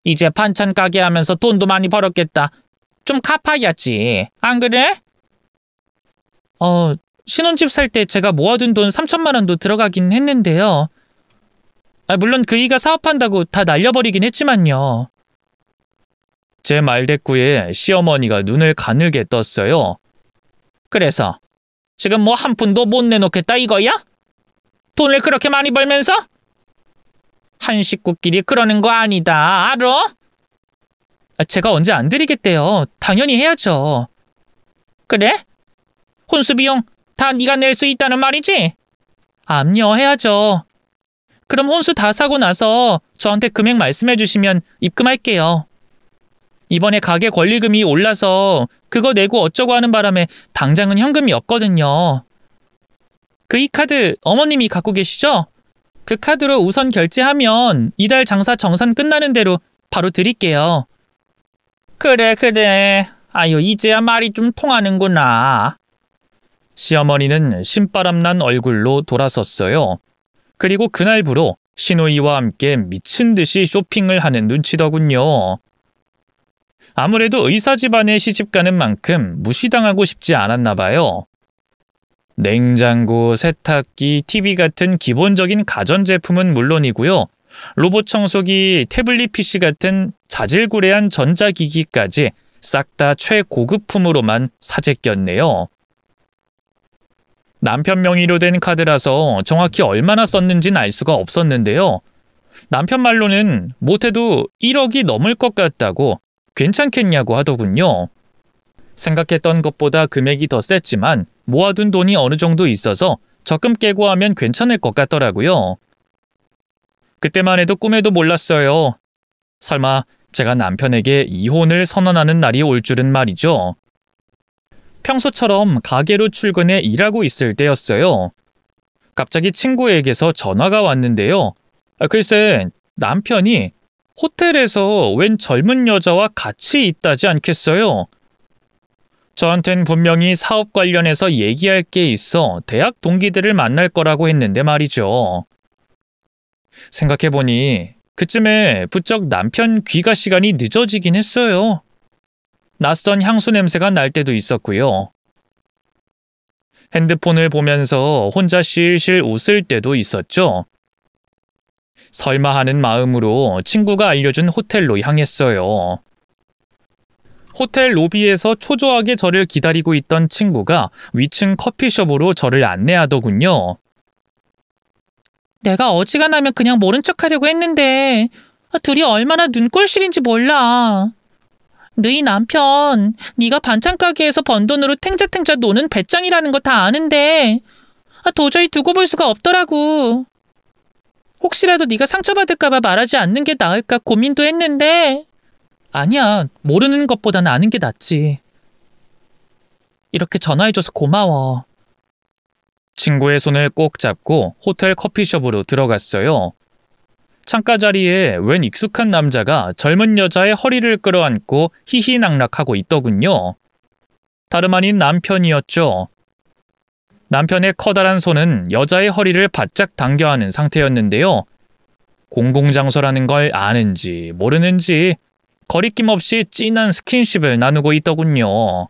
이제 반찬 가게 하면서 돈도 많이 벌었겠다. 좀 갚아야지. 안 그래? 신혼집 살 때 제가 모아둔 돈 3천만 원도 들어가긴 했는데요. 물론 그이가 사업한다고 다 날려버리긴 했지만요. 제 말대꾸에 시어머니가 눈을 가늘게 떴어요. 그래서 지금 뭐 한 푼도 못 내놓겠다 이거야? 돈을 그렇게 많이 벌면서? 한 식구끼리 그러는 거 아니다, 알아? 제가 언제 안 드리겠대요. 당연히 해야죠. 그래? 혼수 비용 다 네가 낼 수 있다는 말이지? 암요, 해야죠. 그럼 혼수 다 사고 나서 저한테 금액 말씀해 주시면 입금할게요. 이번에 가게 권리금이 올라서 그거 내고 어쩌고 하는 바람에 당장은 현금이 없거든요. 그 이 카드 어머님이 갖고 계시죠? 그 카드로 우선 결제하면 이달 장사 정산 끝나는 대로 바로 드릴게요. 그래. 아유, 이제야 말이 좀 통하는구나. 시어머니는 신바람난 얼굴로 돌아섰어요. 그리고 그날부로 신우이와 함께 미친 듯이 쇼핑을 하는 눈치더군요. 아무래도 의사 집안에 시집가는 만큼 무시당하고 싶지 않았나 봐요. 냉장고, 세탁기, TV 같은 기본적인 가전제품은 물론이고요. 로봇 청소기, 태블릿 PC 같은 자질구레한 전자기기까지 싹 다 최고급품으로만 사재꼈네요. 남편 명의로 된 카드라서 정확히 얼마나 썼는지는 알 수가 없었는데요. 남편 말로는 못해도 1억이 넘을 것 같다고 괜찮겠냐고 하더군요. 생각했던 것보다 금액이 더 셌지만 모아둔 돈이 어느 정도 있어서 적금 깨고 하면 괜찮을 것 같더라고요. 그때만 해도 꿈에도 몰랐어요. 설마 제가 남편에게 이혼을 선언하는 날이 올 줄은 말이죠. 평소처럼 가게로 출근해 일하고 있을 때였어요. 갑자기 친구에게서 전화가 왔는데요. 글쎄, 남편이 호텔에서 웬 젊은 여자와 같이 있다지 않겠어요? 저한텐 분명히 사업 관련해서 얘기할 게 있어 대학 동기들을 만날 거라고 했는데 말이죠. 생각해보니 그쯤에 부쩍 남편 귀가 시간이 늦어지긴 했어요. 낯선 향수 냄새가 날 때도 있었고요. 핸드폰을 보면서 혼자 실실 웃을 때도 있었죠. 설마 하는 마음으로 친구가 알려준 호텔로 향했어요. 호텔 로비에서 초조하게 저를 기다리고 있던 친구가 위층 커피숍으로 저를 안내하더군요. 내가 어지간하면 그냥 모른 척하려고 했는데 둘이 얼마나 눈꼴실인지 몰라. 너희 남편 네가 반찬 가게에서 번 돈으로 탱자탱자 노는 배짱이라는 거 다 아는데 도저히 두고 볼 수가 없더라고. 혹시라도 네가 상처받을까 봐 말하지 않는 게 나을까 고민도 했는데 아니야, 모르는 것보다는 아는 게 낫지. 이렇게 전화해줘서 고마워. 친구의 손을 꼭 잡고 호텔 커피숍으로 들어갔어요. 창가 자리에 웬 익숙한 남자가 젊은 여자의 허리를 끌어안고 희희낙낙하고 있더군요. 다름 아닌 남편이었죠. 남편의 커다란 손은 여자의 허리를 바짝 당겨 안은 상태였는데요. 공공장소라는 걸 아는지 모르는지 거리낌 없이 진한 스킨십을 나누고 있더군요.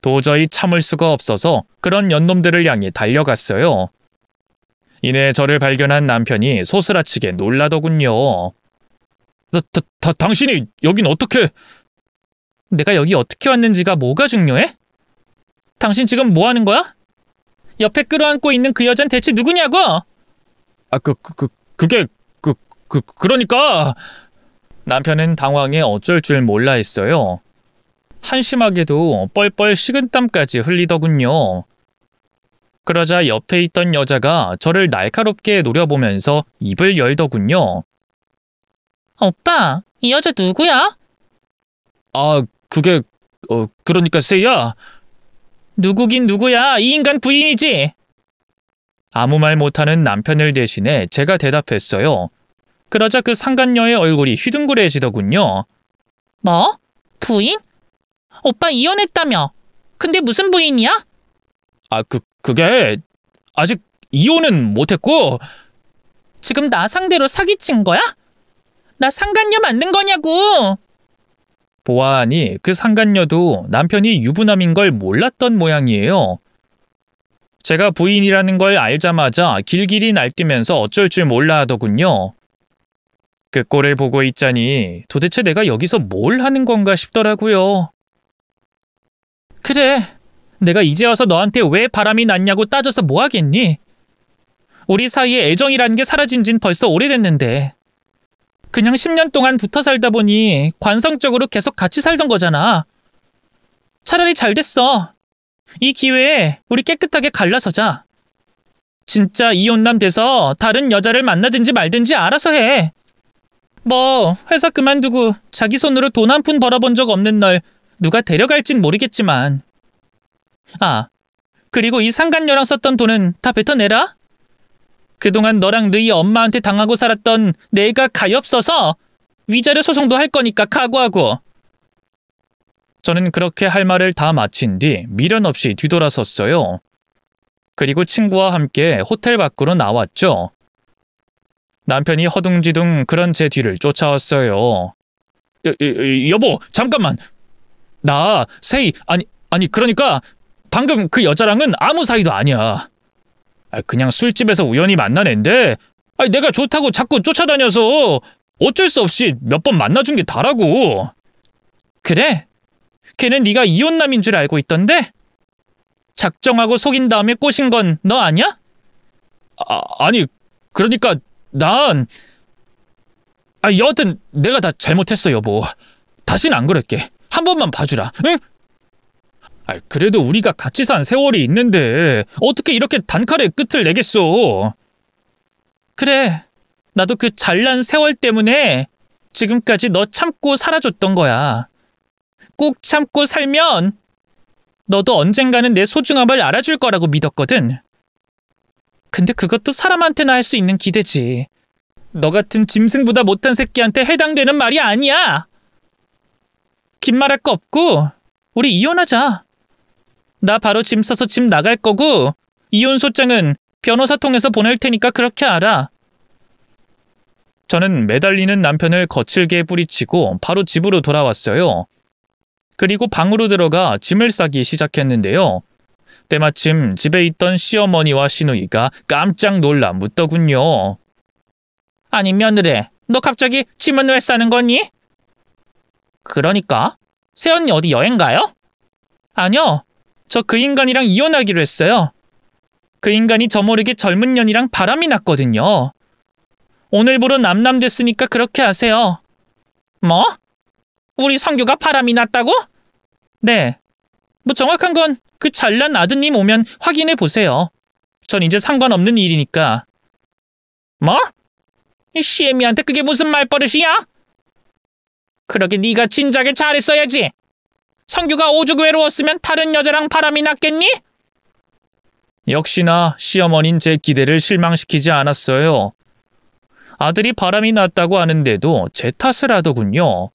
도저히 참을 수가 없어서 그런 연놈들을 향해 달려갔어요. 이내 저를 발견한 남편이 소스라치게 놀라더군요. 당신이 여긴 어떻게... 내가 여기 어떻게 왔는지가 뭐가 중요해? 당신 지금 뭐 하는 거야? 옆에 끌어안고 있는 그 여잔 대체 누구냐고? 그러니까... 남편은 당황해 어쩔 줄 몰라 했어요. 한심하게도 뻘뻘 식은땀까지 흘리더군요. 그러자 옆에 있던 여자가 저를 날카롭게 노려보면서 입을 열더군요. 오빠, 이 여자 누구야? 그러니까 세이야. 누구긴 누구야? 이 인간 부인이지? 아무 말 못하는 남편을 대신해 제가 대답했어요. 그러자 그 상간녀의 얼굴이 휘둥그레지더군요. 뭐? 부인? 오빠 이혼했다며? 근데 무슨 부인이야? 그게 아직 이혼은 못했고. 지금 나 상대로 사기친 거야? 나 상간녀 만든 거냐고. 보아하니 그 상간녀도 남편이 유부남인 걸 몰랐던 모양이에요. 제가 부인이라는 걸 알자마자 길길이 날뛰면서 어쩔 줄 몰라 하더군요. 그 꼴을 보고 있자니 도대체 내가 여기서 뭘 하는 건가 싶더라고요. 그래, 내가 이제 와서 너한테 왜 바람이 났냐고 따져서 뭐 하겠니? 우리 사이에 애정이라는 게 사라진 진 벌써 오래됐는데 그냥 10년 동안 붙어 살다 보니 관성적으로 계속 같이 살던 거잖아. 차라리 잘 됐어. 이 기회에 우리 깨끗하게 갈라서자. 진짜 이혼남 돼서 다른 여자를 만나든지 말든지 알아서 해. 뭐 회사 그만두고 자기 손으로 돈 한 푼 벌어본 적 없는 널 누가 데려갈진 모르겠지만. 그리고 이 상간녀랑 썼던 돈은 다 뱉어내라. 그동안 너랑 너희 엄마한테 당하고 살았던 내가 가엾어서 위자료 소송도 할 거니까 각오하고. 저는 그렇게 할 말을 다 마친 뒤 미련 없이 뒤돌아섰어요. 그리고 친구와 함께 호텔 밖으로 나왔죠. 남편이 허둥지둥 그런 제 뒤를 쫓아왔어요. 여보, 잠깐만. 나 세이 아니 그러니까 방금 그 여자랑은 아무 사이도 아니야. 그냥 술집에서 우연히 만난 앤데 내가 좋다고 자꾸 쫓아다녀서 어쩔 수 없이 몇 번 만나준 게 다라고. 그래? 걔는 네가 이혼남인 줄 알고 있던데? 작정하고 속인 다음에 꼬신 건 너 아니야? 아니 그러니까 난... 여하튼 내가 다 잘못했어 여보. 다신 안 그럴게. 한 번만 봐주라. 응? 그래도 우리가 같이 산 세월이 있는데 어떻게 이렇게 단칼에 끝을 내겠어. 그래, 나도 그 잘난 세월 때문에 지금까지 너 참고 살아줬던 거야. 꾹 참고 살면 너도 언젠가는 내 소중함을 알아줄 거라고 믿었거든. 근데 그것도 사람한테나 할 수 있는 기대지. 너 같은 짐승보다 못한 새끼한테 해당되는 말이 아니야. 긴 말할 거 없고 우리 이혼하자. 나 바로 짐 싸서 집 나갈 거고 이혼 소장은 변호사 통해서 보낼 테니까 그렇게 알아. 저는 매달리는 남편을 거칠게 뿌리치고 바로 집으로 돌아왔어요. 그리고 방으로 들어가 짐을 싸기 시작했는데요. 때마침 집에 있던 시어머니와 시누이가 깜짝 놀라 묻더군요. 아니 며느리, 너 갑자기 짐은 왜 싸는 거니? 그러니까 새언니 어디 여행 가요? 아니요. 저 그 인간이랑 이혼하기로 했어요. 그 인간이 저 모르게 젊은 년이랑 바람이 났거든요. 오늘부로 남남 됐으니까 그렇게 하세요. 뭐? 우리 성규가 바람이 났다고? 네. 뭐 정확한 건 그 잘난 아드님 오면 확인해 보세요. 전 이제 상관없는 일이니까. 뭐? 이 시애미한테 그게 무슨 말버릇이야? 그러게 네가 진작에 잘했어야지. 성규가 오죽 외로웠으면 다른 여자랑 바람이 났겠니? 역시나 시어머니는 제 기대를 실망시키지 않았어요. 아들이 바람이 났다고 하는데도 제 탓을 하더군요.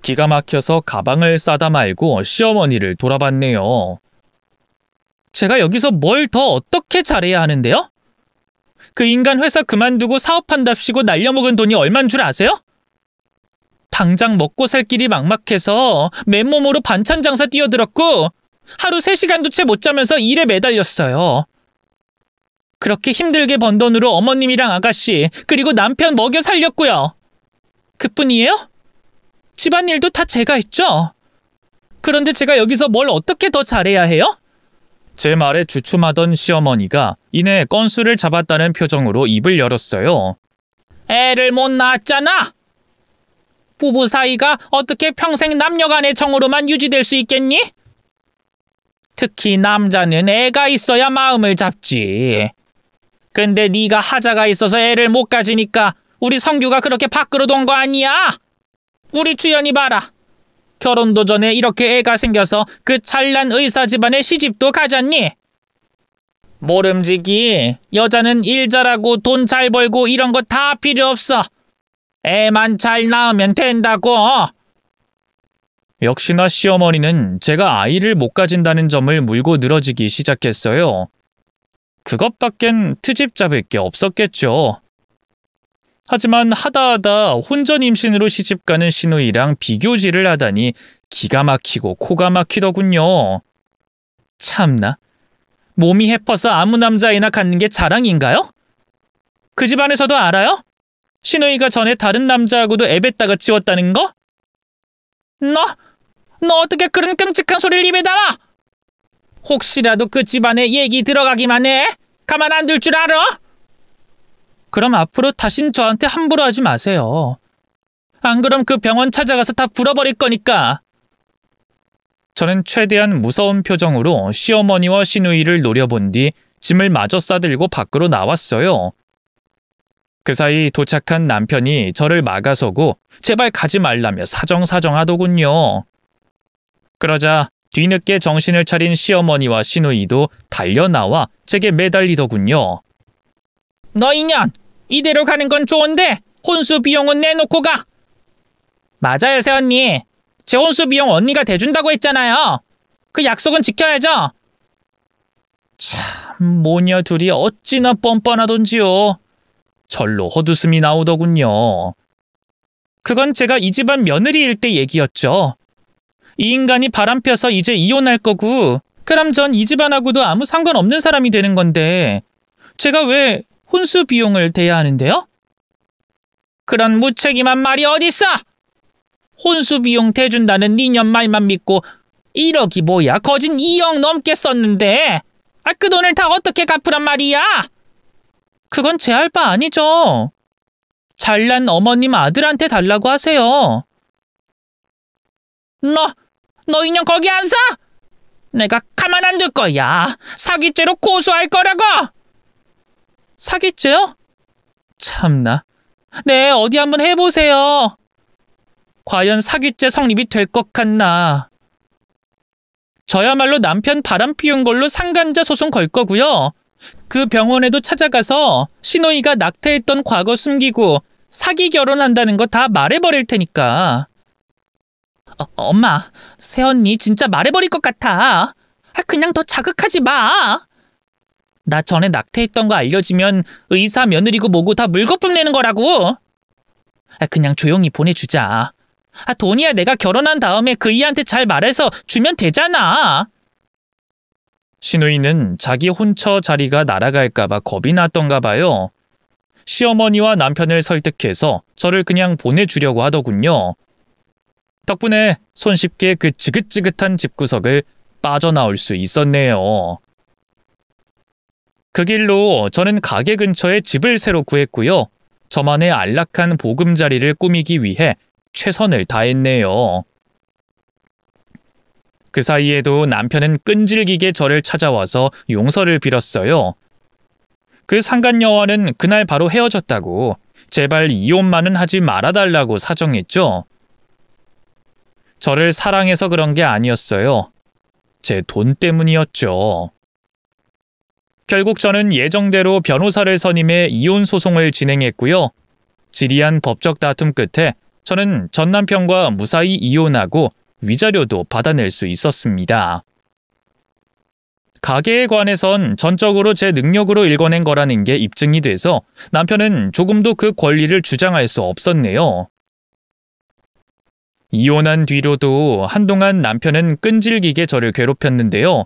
기가 막혀서 가방을 싸다 말고 시어머니를 돌아봤네요. 제가 여기서 뭘 더 어떻게 잘해야 하는데요? 그 인간 회사 그만두고 사업한답시고 날려먹은 돈이 얼만 줄 아세요? 당장 먹고 살 길이 막막해서 맨몸으로 반찬 장사 뛰어들었고 하루 3시간도 채 못 자면서 일에 매달렸어요. 그렇게 힘들게 번 돈으로 어머님이랑 아가씨 그리고 남편 먹여 살렸고요. 그뿐이에요? 집안일도 다 제가 했죠. 그런데 제가 여기서 뭘 어떻게 더 잘해야 해요? 제 말에 주춤하던 시어머니가 이내 건수를 잡았다는 표정으로 입을 열었어요. 애를 못 낳았잖아. 부부 사이가 어떻게 평생 남녀간의 정으로만 유지될 수 있겠니? 특히 남자는 애가 있어야 마음을 잡지. 근데 네가 하자가 있어서 애를 못 가지니까 우리 성규가 그렇게 밖으로 돈 거 아니야? 우리 주연이 봐라. 결혼도 전에 이렇게 애가 생겨서 그 잘난 의사 집안에 시집도 가잖니? 모름지기, 여자는 일 잘하고 돈 잘 벌고 이런 거 다 필요 없어. 애만 잘 낳으면 된다고. 역시나 시어머니는 제가 아이를 못 가진다는 점을 물고 늘어지기 시작했어요. 그것밖엔 트집 잡을 게 없었겠죠. 하지만 하다하다 혼전 임신으로 시집가는 시누이랑 비교질을 하다니 기가 막히고 코가 막히더군요. 참나, 몸이 해퍼서 아무 남자애나 갖는 게 자랑인가요? 그 집안에서도 알아요? 시누이가 전에 다른 남자하고도 애 뱉다가 치웠다는 거? 너 어떻게 그런 끔찍한 소리를 입에 담아? 혹시라도 그 집안에 얘기 들어가기만 해? 가만 안 둘 줄 알아? 그럼 앞으로 다신 저한테 함부로 하지 마세요. 안 그럼 그 병원 찾아가서 다 불어버릴 거니까. 저는 최대한 무서운 표정으로 시어머니와 시누이를 노려본 뒤 짐을 마저 싸들고 밖으로 나왔어요. 그 사이 도착한 남편이 저를 막아서고 제발 가지 말라며 사정사정하더군요. 그러자 뒤늦게 정신을 차린 시어머니와 시누이도 달려나와 제게 매달리더군요. 너 인연, 이대로 가는 건 좋은데 혼수 비용은 내놓고 가. 맞아요, 새언니. 제 혼수 비용 언니가 대준다고 했잖아요. 그 약속은 지켜야죠. 참, 모녀 둘이 어찌나 뻔뻔하던지요. 절로 헛웃음이 나오더군요. 그건 제가 이 집안 며느리일 때 얘기였죠. 이 인간이 바람펴서 이제 이혼할 거고 그럼 전 이 집안하고도 아무 상관없는 사람이 되는 건데 제가 왜 혼수 비용을 대야 하는데요? 그런 무책임한 말이 어딨어? 혼수 비용 대준다는 니년 말만 믿고 1억이 뭐야? 거진 2억 넘게 썼는데 그 돈을 다 어떻게 갚으란 말이야? 그건 제 할 바 아니죠. 잘난 어머님 아들한테 달라고 하세요. 너 인연 거기 안 서? 내가 가만 안 둘 거야. 사기죄로 고소할 거라고. 사기죄요? 참나. 네, 어디 한번 해보세요. 과연 사기죄 성립이 될 것 같나. 저야말로 남편 바람 피운 걸로 상간자 소송 걸 거고요. 그 병원에도 찾아가서 시노이가 낙태했던 과거 숨기고 사기 결혼한다는 거 다 말해버릴 테니까. 엄마, 새언니 진짜 말해버릴 것 같아. 그냥 더 자극하지 마. 나 전에 낙태했던 거 알려지면 의사 며느리고 뭐고 다 물거품 내는 거라고. 그냥 조용히 보내주자. 돈이야 내가 결혼한 다음에 그 이한테 잘 말해서 주면 되잖아. 신우이는 자기 혼처 자리가 날아갈까봐 겁이 났던가 봐요. 시어머니와 남편을 설득해서 저를 그냥 보내주려고 하더군요. 덕분에 손쉽게 그 지긋지긋한 집구석을 빠져나올 수 있었네요. 그 길로 저는 가게 근처에 집을 새로 구했고요. 저만의 안락한 보금자리를 꾸미기 위해 최선을 다했네요. 그 사이에도 남편은 끈질기게 저를 찾아와서 용서를 빌었어요. 그 상간녀와는 그날 바로 헤어졌다고, 제발 이혼만은 하지 말아달라고 사정했죠. 저를 사랑해서 그런 게 아니었어요. 제 돈 때문이었죠. 결국 저는 예정대로 변호사를 선임해 이혼 소송을 진행했고요. 지리한 법적 다툼 끝에 저는 전 남편과 무사히 이혼하고 위자료도 받아낼 수 있었습니다. 가게에 관해선 전적으로 제 능력으로 일궈낸 거라는 게 입증이 돼서 남편은 조금도 그 권리를 주장할 수 없었네요. 이혼한 뒤로도 한동안 남편은 끈질기게 저를 괴롭혔는데요.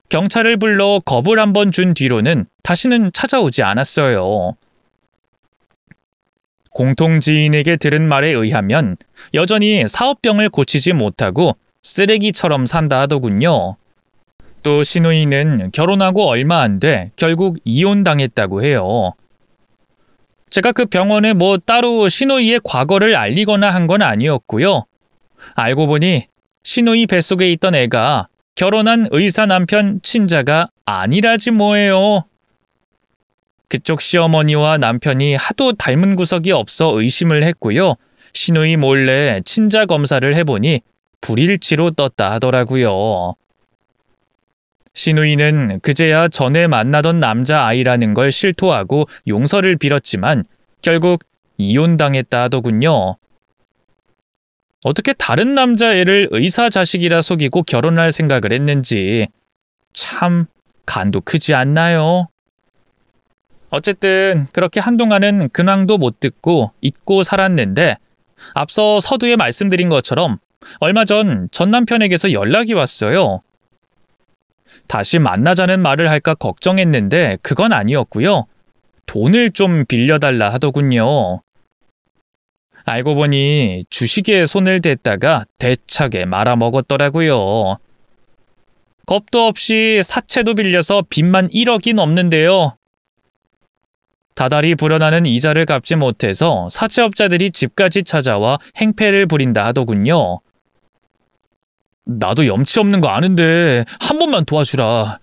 경찰을 불러 겁을 한번 준 뒤로는 다시는 찾아오지 않았어요. 공통지인에게 들은 말에 의하면 여전히 사업병을 고치지 못하고 쓰레기처럼 산다 하더군요. 또 신우이는 결혼하고 얼마 안 돼 결국 이혼당했다고 해요. 제가 그 병원에 뭐 따로 신우이의 과거를 알리거나 한 건 아니었고요. 알고 보니 신우이 뱃속에 있던 애가 결혼한 의사 남편 친자가 아니라지 뭐예요. 그쪽 시어머니와 남편이 하도 닮은 구석이 없어 의심을 했고요. 신우이 몰래 친자 검사를 해보니 불일치로 떴다 하더라고요. 신우이는 그제야 전에 만나던 남자아이라는 걸 실토하고 용서를 빌었지만 결국 이혼당했다 하더군요. 어떻게 다른 남자애를 의사 자식이라 속이고 결혼할 생각을 했는지 참 간도 크지 않나요? 어쨌든 그렇게 한동안은 근황도 못 듣고 잊고 살았는데 앞서 서두에 말씀드린 것처럼 얼마 전 남편에게서 연락이 왔어요. 다시 만나자는 말을 할까 걱정했는데 그건 아니었고요. 돈을 좀 빌려달라 하더군요. 알고 보니 주식에 손을 댔다가 대차게 말아먹었더라고요. 겁도 없이 사채도 빌려서 빚만 1억이 넘는데요. 다달이 불어나는 이자를 갚지 못해서 사채업자들이 집까지 찾아와 행패를 부린다 하더군요. 나도 염치 없는 거 아는데 한 번만 도와주라.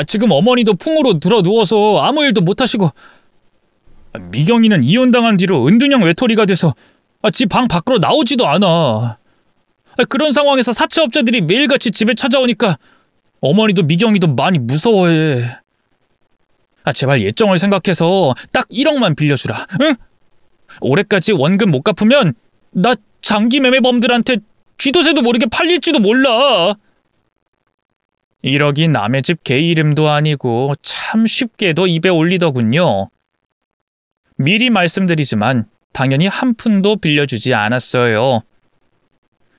지금 어머니도 풍으로 들어 누워서 아무 일도 못하시고 미경이는 이혼당한 뒤로 은둔형 외톨이가 돼서 집 방 밖으로 나오지도 않아. 그런 상황에서 사채업자들이 매일같이 집에 찾아오니까 어머니도 미경이도 많이 무서워해. 제발 예정을 생각해서 딱 1억만 빌려주라. 응? 올해까지 원금 못 갚으면 나 장기 매매범들한테 쥐도새도 모르게 팔릴지도 몰라. 1억이 남의 집 개 이름도 아니고 참 쉽게도 입에 올리더군요. 미리 말씀드리지만 당연히 한 푼도 빌려주지 않았어요.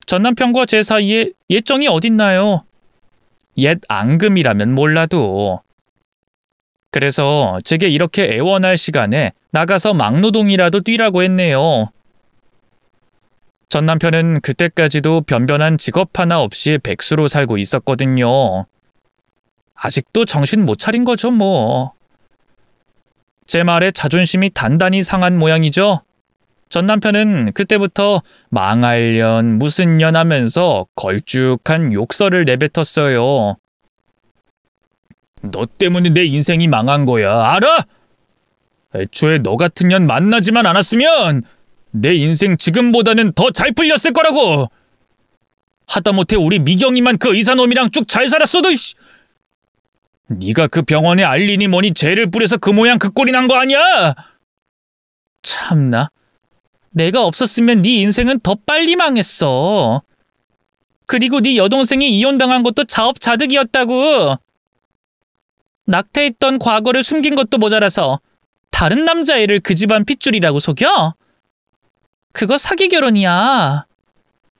전 남편과 제 사이에 예정이 어딨나요? 옛 앙금이라면 몰라도. 그래서 제게 이렇게 애원할 시간에 나가서 막노동이라도 뛰라고 했네요. 전 남편은 그때까지도 변변한 직업 하나 없이 백수로 살고 있었거든요. 아직도 정신 못 차린 거죠, 뭐. 제 말에 자존심이 단단히 상한 모양이죠. 전 남편은 그때부터 망할년 무슨 년 하면서 걸쭉한 욕설을 내뱉었어요. 너 때문에 내 인생이 망한 거야, 알아? 애초에 너 같은 년 만나지만 않았으면 내 인생 지금보다는 더 잘 풀렸을 거라고. 하다못해 우리 미경이만 그 의사놈이랑 쭉 잘 살았어도 네가 그 병원에 알리니 뭐니 죄를 뿌려서 그 모양 그 꼴이 난 거 아니야? 참나. 내가 없었으면 네 인생은 더 빨리 망했어. 그리고 네 여동생이 이혼당한 것도 자업자득이었다고. 낙태했던 과거를 숨긴 것도 모자라서 다른 남자애를 그 집안 핏줄이라고 속여? 그거 사기 결혼이야.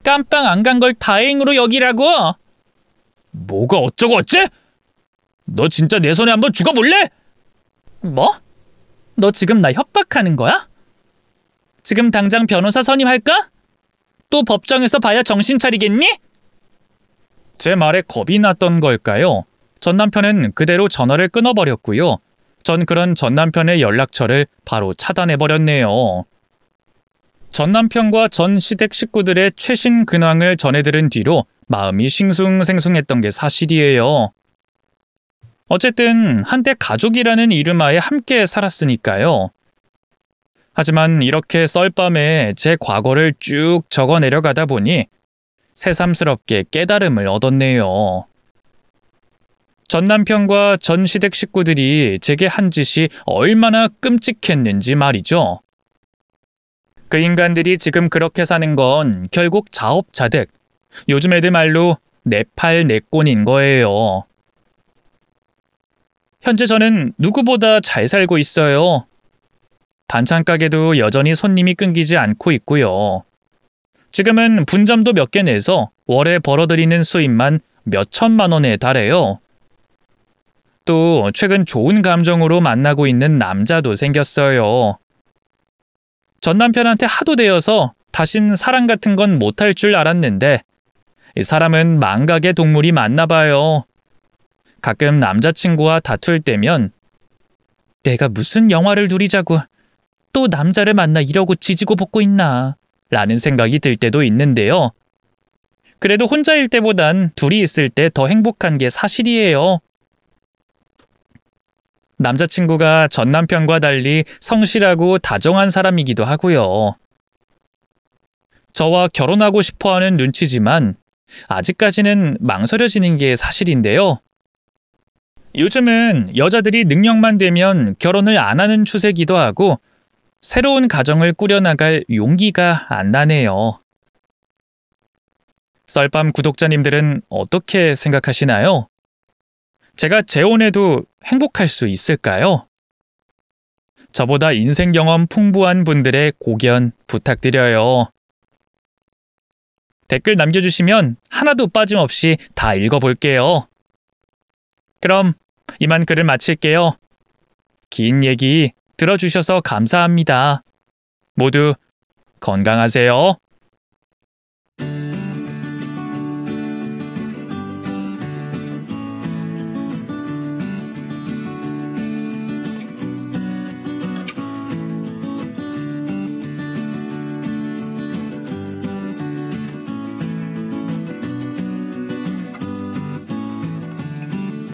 깜빵 안 간 걸 다행으로 여기라고. 뭐가 어쩌고 어째? 너 진짜 내 손에 한번 죽어볼래? 뭐? 너 지금 나 협박하는 거야? 지금 당장 변호사 선임할까? 또 법정에서 봐야 정신 차리겠니? 제 말에 겁이 났던 걸까요? 전 남편은 그대로 전화를 끊어버렸고요. 전 그런 전 남편의 연락처를 바로 차단해버렸네요. 전 남편과 전 시댁 식구들의 최신 근황을 전해들은 뒤로 마음이 싱숭생숭했던 게 사실이에요. 어쨌든 한때 가족이라는 이름하에 함께 살았으니까요. 하지만 이렇게 썰밤에 제 과거를 쭉 적어 내려가다 보니 새삼스럽게 깨달음을 얻었네요. 전 남편과 전 시댁 식구들이 제게 한 짓이 얼마나 끔찍했는지 말이죠. 그 인간들이 지금 그렇게 사는 건 결국 자업자득, 요즘 애들 말로 내 팔 내 꼴인 거예요. 현재 저는 누구보다 잘 살고 있어요. 반찬 가게도 여전히 손님이 끊기지 않고 있고요. 지금은 분점도 몇 개 내서 월에 벌어들이는 수입만 몇 천만 원에 달해요. 또 최근 좋은 감정으로 만나고 있는 남자도 생겼어요. 전 남편한테 하도 대여서 다신 사랑 같은 건 못할 줄 알았는데 사람은 망각의 동물이 맞나 봐요. 가끔 남자친구와 다툴 때면 내가 무슨 영화를 누리자고 또 남자를 만나 이러고 지지고 볶고 있나 라는 생각이 들 때도 있는데요. 그래도 혼자일 때보단 둘이 있을 때 더 행복한 게 사실이에요. 남자친구가 전 남편과 달리 성실하고 다정한 사람이기도 하고요. 저와 결혼하고 싶어하는 눈치지만 아직까지는 망설여지는 게 사실인데요. 요즘은 여자들이 능력만 되면 결혼을 안 하는 추세기도 하고 새로운 가정을 꾸려나갈 용기가 안 나네요. 썰밤 구독자님들은 어떻게 생각하시나요? 제가 재혼해도 행복할 수 있을까요? 저보다 인생 경험 풍부한 분들의 고견 부탁드려요. 댓글 남겨주시면 하나도 빠짐없이 다 읽어볼게요. 그럼 이만 글을 마칠게요. 긴 얘기 들어주셔서 감사합니다. 모두 건강하세요.